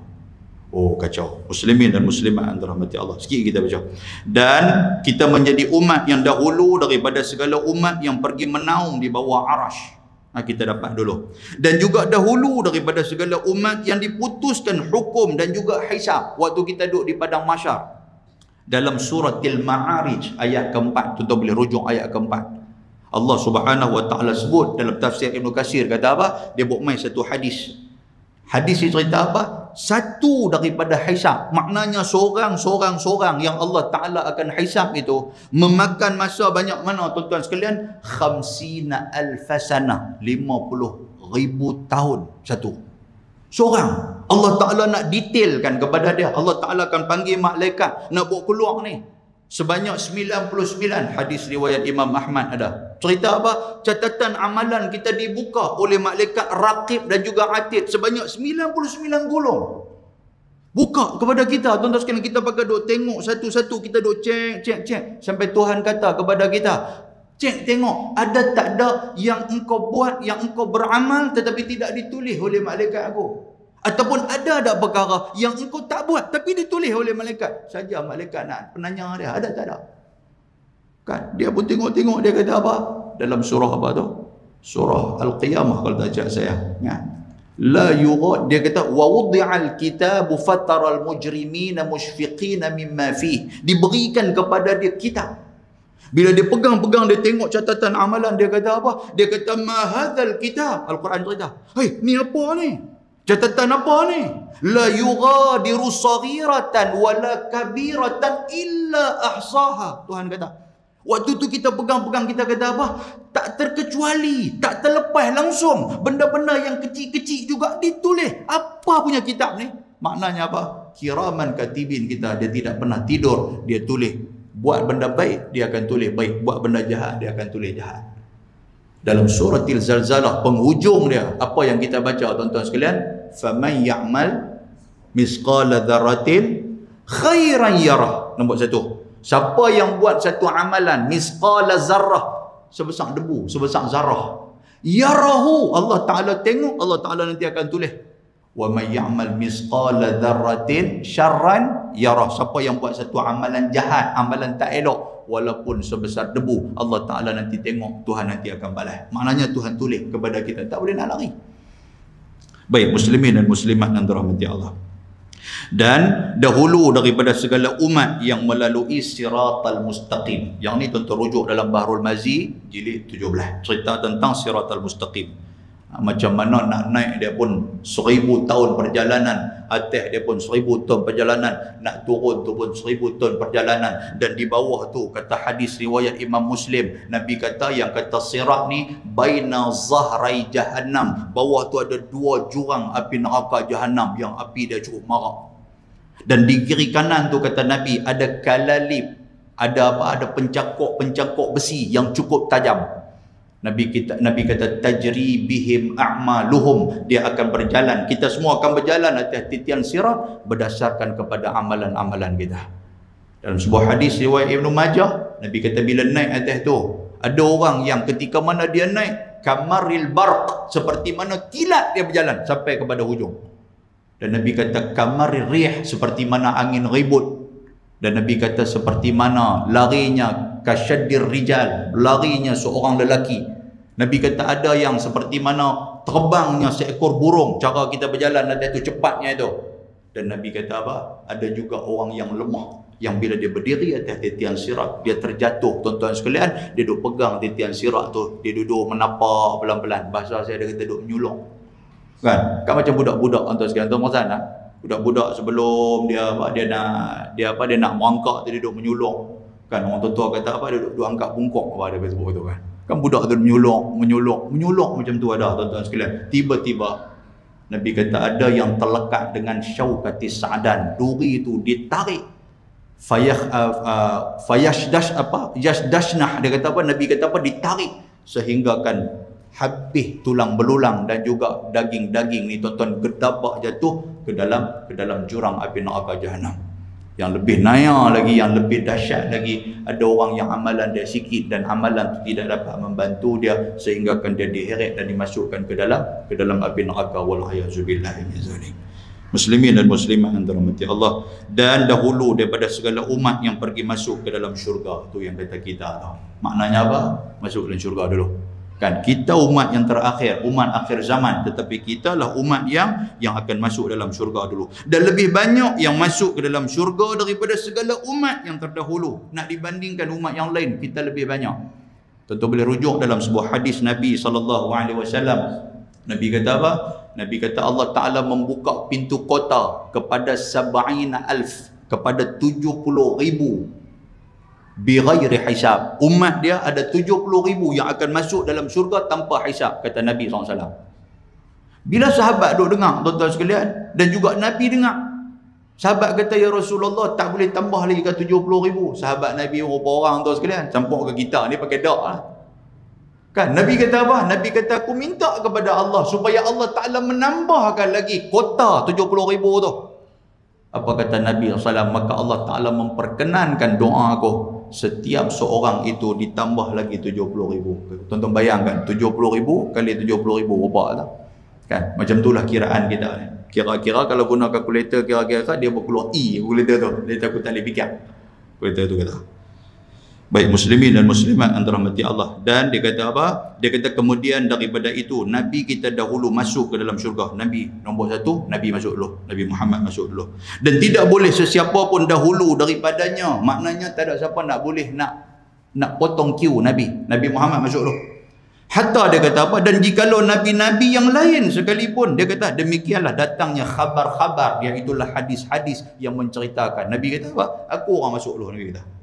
Kacau. Muslimin dan muslimat yang dirahmati Allah. Sikit kita baca. Dan kita menjadi umat yang dahulu daripada segala umat yang pergi menaung di bawah arash. Kita dapat dulu. Dan juga dahulu daripada segala umat yang diputuskan hukum dan juga hisab waktu kita duduk di padang mahsyar. Dalam surah Al-Ma'arij ayat keempat, tuan-tuan boleh rujuk ayat keempat. Allah Subhanahu wa taala sebut dalam tafsir Ibn Katsir, kata apa? Dia buat main satu hadis. Hadis ini cerita apa? Satu daripada hisab. Maknanya seorang yang Allah Ta'ala akan hisab itu memakan masa banyak mana tuan-tuan sekalian? 50,000 sanah. 50,000 tahun satu. Seorang. Allah Ta'ala nak detailkan kepada dia. Allah Ta'ala akan panggil malaikat nak buat keluar ni. Sebanyak 99. Hadis riwayat Imam Ahmad ada. Cerita apa? Catatan amalan kita dibuka oleh malaikat Raqib dan juga Atid. Sebanyak 99 golong. Buka kepada kita. Tuan-tuan sekalian, kita pakai duk tengok satu-satu. Kita duk cek. Sampai Tuhan kata kepada kita, cek tengok, ada tak ada yang engkau buat, yang engkau beramal tetapi tidak ditulis oleh malaikat aku? Ataupun ada perkara yang engkau tak buat tapi ditulis oleh malaikat? Saja malaikat nak penanya dia, ada tak ada? Kan dia pun tengok-tengok, dia kata apa? Dalam surah apa tu? Surah Al-Qiyamah kalau tak cakap saya. La yugha, dia kata wa wudi'al kitabu fataral mujrimina mushfiqina mimma fih. Diberikan kepada dia kitab. Bila dia pegang-pegang, dia tengok catatan amalan, dia kata apa? Dia kata ma hadzal kitab. Al-Quran cerita, "Hei, ni apa ni? Catatan apa ni? La yughadiru saghiratan wala kabiratan illa ahsaha." Tuhan kata, waktu tu kita pegang-pegang, kita kata apa? Tak terkecuali, tak terlepas langsung. Benda-benda yang kecil-kecil juga ditulis. Apa punya kitab ni? Maknanya apa? Kiraman katibin kita. Dia tidak pernah tidur, dia tulis. Buat benda baik, dia akan tulis baik. Buat benda jahat, dia akan tulis jahat. Dalam surah Al-Zalzalah, penghujung dia, apa yang kita baca tuan-tuan sekalian? Faman ya'mal misqala dzarratin khairan yarah. Nombor satu. Siapa yang buat satu amalan misqala zarrah, sebesar debu, sebesar zarah, yarahu, Allah Ta'ala tengok, Allah Ta'ala nanti akan tulis. Wa may ya'mal misqala dzarratin syarran yarah. Siapa yang buat satu amalan jahat, amalan tak elok, walaupun sebesar debu, Allah Ta'ala nanti tengok, Tuhan nanti akan balas. Maknanya Tuhan tulis kepada kita, tak boleh nak lari. Baik, muslimin dan muslimat yang dirahmati Allah. Dan dahulu daripada segala umat yang melalui siratal mustaqim. Yang ni tuan-tuan rujuk dalam Bahrul Mazi jilid 17. Cerita tentang siratal mustaqim. Macam mana nak naik dia pun 1000 tahun perjalanan, atas dia pun 1000 tahun perjalanan, nak turun tu pun 1000 tahun perjalanan. Dan di bawah tu, kata hadis riwayat Imam Muslim, Nabi kata yang kata sirat ni baina zahrai jahannam, bawah tu ada 2 jurang api neraka jahannam yang api dia cukup marak. Dan di kiri kanan tu kata Nabi ada kalalib, ada apa? Ada pencakok besi yang cukup tajam. Nabi kata tajri bihim a'maluhum, dia akan berjalan, kita semua akan berjalan atas titian sirat berdasarkan kepada amalan-amalan kita. Dalam sebuah hadis riwayat Ibn Majah, Nabi kata bila naik atas tu, ada orang yang ketika mana dia naik kamaril barq, seperti mana kilat dia berjalan sampai kepada hujung. Dan Nabi kata kamaril rih, seperti mana angin ribut. Dan Nabi kata seperti mana larinya kasyaddir rijal, larinya seorang lelaki. Nabi kata ada yang seperti mana terbangnya seekor burung, cara kita berjalan atas itu cepatnya itu. Dan Nabi kata apa? Ada juga orang yang lemah, yang bila dia berdiri atas titian sirat, dia terjatuh. Tuan-tuan sekalian, dia duduk pegang titian sirat tu, dia duduk menapak pelan-pelan. Bahasa saya dia kata duduk menyulong. Kan macam budak-budak tuan-tuan sekalian. Tuan perasan tak? Budak-budak sebelum dia nak merangkak tu dia duduk menyulong. Kan orang tua kata apa, dia duduk angkat bungkuk apa dia sebut tu kan. Kan budak tu menyulong macam tu ada tuan-tuan sekalian. Tiba-tiba Nabi kata ada yang terlekat dengan syaukati sa'dan, duri itu ditarik. Yashdashnah, dia kata apa? Nabi kata apa? Ditarik sehingga kan habis tulang belulang dan juga daging-daging ni tuan-tuan gedabak jatuh ke dalam jurang api neraka jahanam. Yang lebih naya lagi, yang lebih dahsyat lagi, ada orang yang amalan dia sikit dan amalan itu tidak dapat membantu dia sehingga kan dia diheret dan dimasukkan ke dalam api neraka, wal'ayazubillahi min zalik. Muslimin dan muslimat yang dirahmati Allah. Dan dahulu daripada segala umat yang pergi masuk ke dalam syurga, tu yang kata kita tahu. Maknanya apa? Masuk dalam syurga dulu. Kan kita umat yang terakhir, umat akhir zaman, tetapi kita lah umat yang akan masuk dalam syurga dulu. Dan lebih banyak yang masuk ke dalam syurga daripada segala umat yang terdahulu. Nak dibandingkan umat yang lain, kita lebih banyak. Tentu boleh rujuk dalam sebuah hadis Nabi SAW. Nabi kata apa? Nabi kata Allah Ta'ala membuka pintu kota kepada 70,000, kepada 70,000 bighairi hisab. Umat dia ada 70,000 yang akan masuk dalam syurga tanpa hisab, kata Nabi SAW. Bila sahabat duk dengar, tuan-tuan sekalian, dan juga Nabi dengar, sahabat kata, ya Rasulullah, tak boleh tambah lagi ke 70,000. Sahabat Nabi berapa orang, tuan sekalian? Campur ke kita ni pakai dak lah. Kan Nabi kata apa? Nabi kata, aku minta kepada Allah supaya Allah Ta'ala menambahkan lagi kota 70,000 tu. Apa kata Nabi SAW? Maka Allah Ta'ala memperkenankan doa aku. Setiap seorang itu ditambah lagi 70,000. Tonton bayangkan 70,000 kali 70,000 berapa tak? Kan macam itulah kiraan kita ni. Kira-kira kalau guna kalkulator, kira-kira dia berkeluar kalkulator tu. Dia aku tak boleh fikir. Kalkulator tu kata. Baik muslimin dan muslimat yang dirahmati Allah. Dan dia kata apa? Dia kata kemudian daripada itu Nabi kita dahulu masuk ke dalam syurga. Nabi nombor 1, Nabi masuk dulu. Nabi Muhammad masuk dulu. Dan tidak boleh sesiapa pun dahulu daripadanya. Maknanya tak ada siapa nak boleh nak potong queue Nabi. Nabi Muhammad masuk dulu. Hatta dia kata apa? Dan jikalau Nabi-Nabi yang lain sekalipun, dia kata demikianlah datangnya khabar-khabar, iaitulah hadis-hadis yang menceritakan. Nabi kata apa? Aku orang masuk dulu, Nabi kata.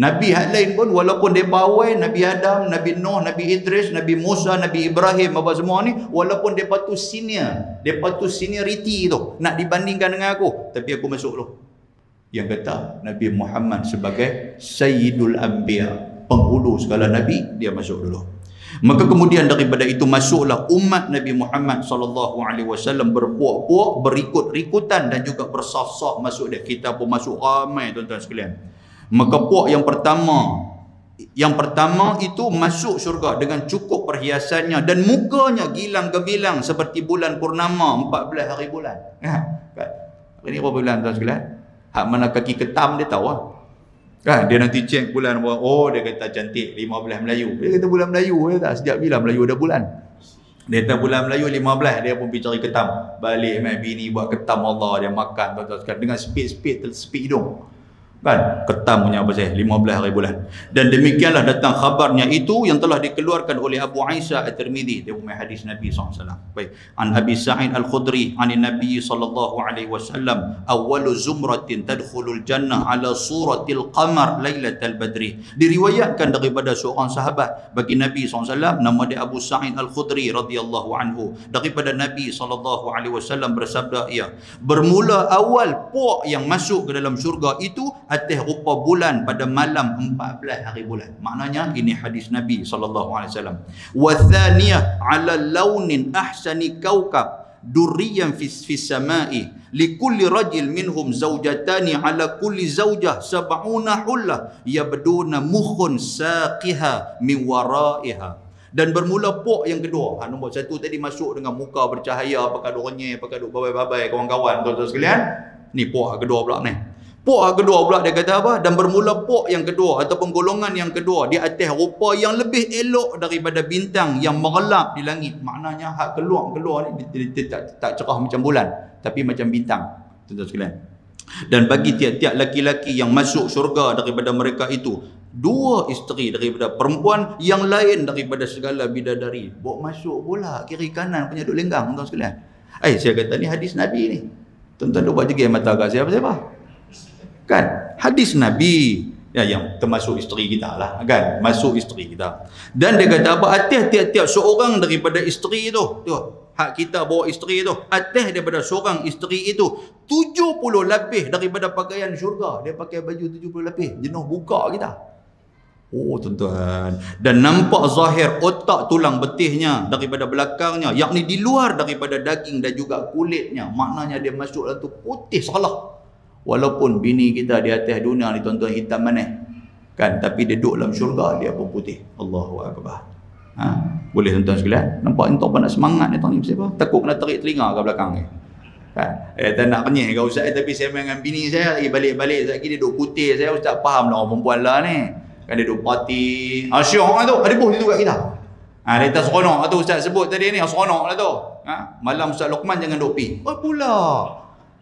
Nabi yang lain pun walaupun dia bawai, Nabi Adam, Nabi Nuh, Nabi Idris, Nabi Musa, Nabi Ibrahim, apa semua ni, walaupun dia patut senior, dia patut seniority tu nak dibandingkan dengan aku, tapi aku masuk dulu. Yang kata Nabi Muhammad sebagai Sayyidul Anbiya, penghulu segala Nabi, dia masuk dulu. Maka kemudian daripada itu masuklah umat Nabi Muhammad SAW berpuak-puak, berikut-ikutan dan juga bersaf-saf masuk dia. Kita pun masuk ramai tuan-tuan sekalian. Maka puak yang pertama itu masuk syurga dengan cukup perhiasannya dan mukanya gilang gemilang seperti bulan purnama 14 hari bulan. Hari ni berapa bulan tuan sekalian? Hak mana kaki ketam dia tahu lah. Kan dia nanti cek bulan, oh dia kata cantik 15 Melayu. Dia kata bulan Melayu tak, sejak bila Melayu ada bulan. Dia kata bulan Melayu 15, dia pun pergi cari ketam. Balik mai bini buat ketam Allah, dia makan tuan-tuan sekalian dengan speed hidung. Kan ketam punya apa saya 15 hari bulan. Dan demikianlah datang khabarnya itu yang telah dikeluarkan oleh Abu Isa At-Tirmidzi, dia punya hadis Nabi SAW. Baik, an Abi Sa'id Al-Khudri an Nabi sallallahu alaihi wasallam, awwalu zumratin tadkhulul jannah ala suratil qamar lailatal badri. Diriwayatkan daripada seorang sahabat bagi Nabi SAW, nama dia Abu Sa'id Al-Khudri radhiyallahu anhu, daripada Nabi sallallahu alaihi wasallam bersabda, ia bermula awal puak yang masuk ke dalam syurga itu atas rupa bulan pada malam 14 hari bulan. Maknanya ini hadis Nabi SAW. Wa thaniyah ala launin ahsani kaukab durriyan fis samai likulli rajul minhum zawjatani ala kulli zawjah 70 hullah yabduna mukhun saqiha min waraiha. Dan bermula puak yang kedua. Nombor 1 tadi masuk dengan muka bercahaya, pakai duk renyeh, pakai duk babai-babai kawan-kawan tuan-tuan sekalian. Ni puak kedua pula ni. Puak kedua pula dia kata apa? Dan bermula puak yang kedua ataupun golongan yang kedua di atas rupa yang lebih elok daripada bintang yang merelap di langit. Maknanya hak keluar ni dia tak cerah macam bulan, tapi macam bintang, tuan-tuan sekalian. Dan bagi tiap-tiap laki-laki yang masuk syurga daripada mereka itu 2 isteri daripada perempuan yang lain daripada segala bidadari. Bawa masuk pula kiri kanan punya duk lenggang, tuan-tuan sekalian. Saya kata ni hadis Nabi ni. Tuan-tuan duk buat jegil mata kat siapa-siapa? Kan hadis Nabi yang termasuk isteri kita lah, kan masuk isteri kita. Dan dia kata apa? Atas tiap-tiap seorang daripada isteri tu, hak kita bawa isteri tu, atas daripada seorang isteri itu 70 lapis daripada pakaian syurga. Dia pakai baju 70 lapis, jenuh buka kita. Oh tuan-tuan. Dan nampak zahir otak tulang betihnya daripada belakangnya, yakni di luar daripada daging dan juga kulitnya. Maknanya dia masuk dalam tu putih salah. Walaupun bini kita di atas dunia ni tuan-tuan hitam manis, kan, tapi dia duduk dalam syurga dia pun putih. Allahu Akbar. Boleh tuan-tuan sekalian? Nampak entah apa nak semangat ni tuan ni siapa? Takut kena tarik telinga ke belakang ni. Kan? Tak nak kenyih ke ustaz, tapi saya main dengan bini saya lagi balik-balik sekejap dia duduk putih. Saya ustaz faham lah orang perempuan lah ni. Kan dia duduk party. Syok kan tu, ada bos tu kat kita. Dia tak seronok tu Ustaz sebut tadi ni, seronok lah tu. Malam Ustaz Luqman jangan duk pi. Oh pula.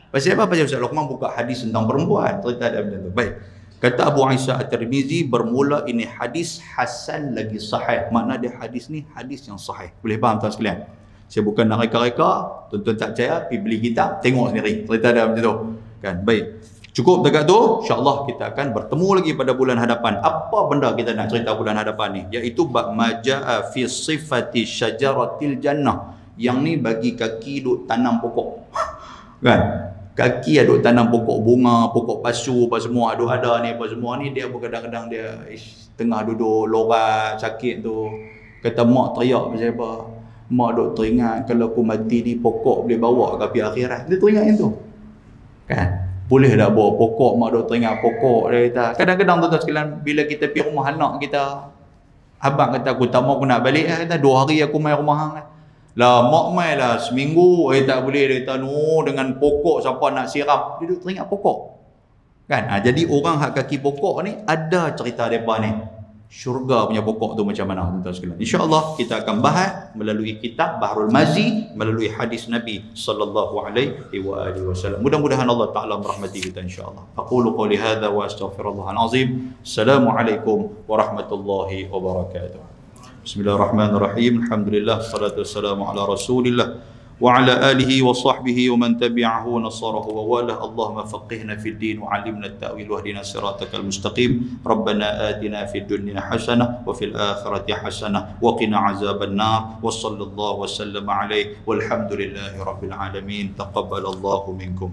Pasal apa? Pasal Ustaz Luqman buka hadis tentang perempuan. Cerita ada macam tu. Baik. Kata Abu Isa At-Tirmizi, bermula ini hadis hasan lagi sahih. Makna dia hadis ni hadis yang sahih. Boleh faham tuan sekalian? Saya bukan nak reka-reka, tuan-tuan tak percaya, pergi beli kitab, tengok sendiri. Cerita ada macam tu. Kan? Baik. Cukup dekat tu, insya-Allah kita akan bertemu lagi pada bulan hadapan. Apa benda kita nak cerita bulan hadapan ni? Iaitu bab majaa fi sifati syajaratil jannah. Yang ni bagi kaki duk tanam pokok. Kan? Kaki duk tanam pokok bunga, pokok pasu apa semua, duk ada ni apa semua ni, dia kadang-kadang dia tengah duduk lorat sakit tu. Kata mak teriak pasal apa? Mak duk teringat kalau aku mati ni pokok boleh bawa ke akhirat. Dia teringat yang tu. Kan? Boleh tak bawa pokok, mak duk teringat pokok dia kata. Kadang-kadang tuan-tuan sekalian bila kita pergi rumah anak kita, abang kata aku tak mau aku nak balik lah, kata 2 hari aku main rumah hang lah, mak mai lah seminggu, tak boleh, dia kata no, dengan pokok siapa nak siram, dia duk teringat pokok. Kan? Jadi orang hak kaki pokok ni ada cerita depa ni. Syurga punya pokok tu macam mana tuan-tuan sekalian. Insya-Allah kita akan bahas melalui kitab Bahrul Mazi, melalui hadis Nabi sallallahu alaihi wasallam. Mudah-mudahan Allah Taala merahmati kita insya-Allah. Aqulu qouli hadza wa astaghfirullahal azim. Assalamualaikum warahmatullahi wabarakatuh. Bismillahirrahmanirrahim. Alhamdulillah wassalatu wassalamu ala Rasulillah وعلى آله وصحبه ومن تبعه ونصره ووالاه. اللهم فقهنا في الدين وعلمنا التأويل واهدنا صراطك المستقيم. ربنا آتنا في الدنيا حسنة وفي الآخرة حسنة وقنا عذاب النار وصلى الله وسلم عليه والحمد لله رب العالمين. تقبل الله منكم.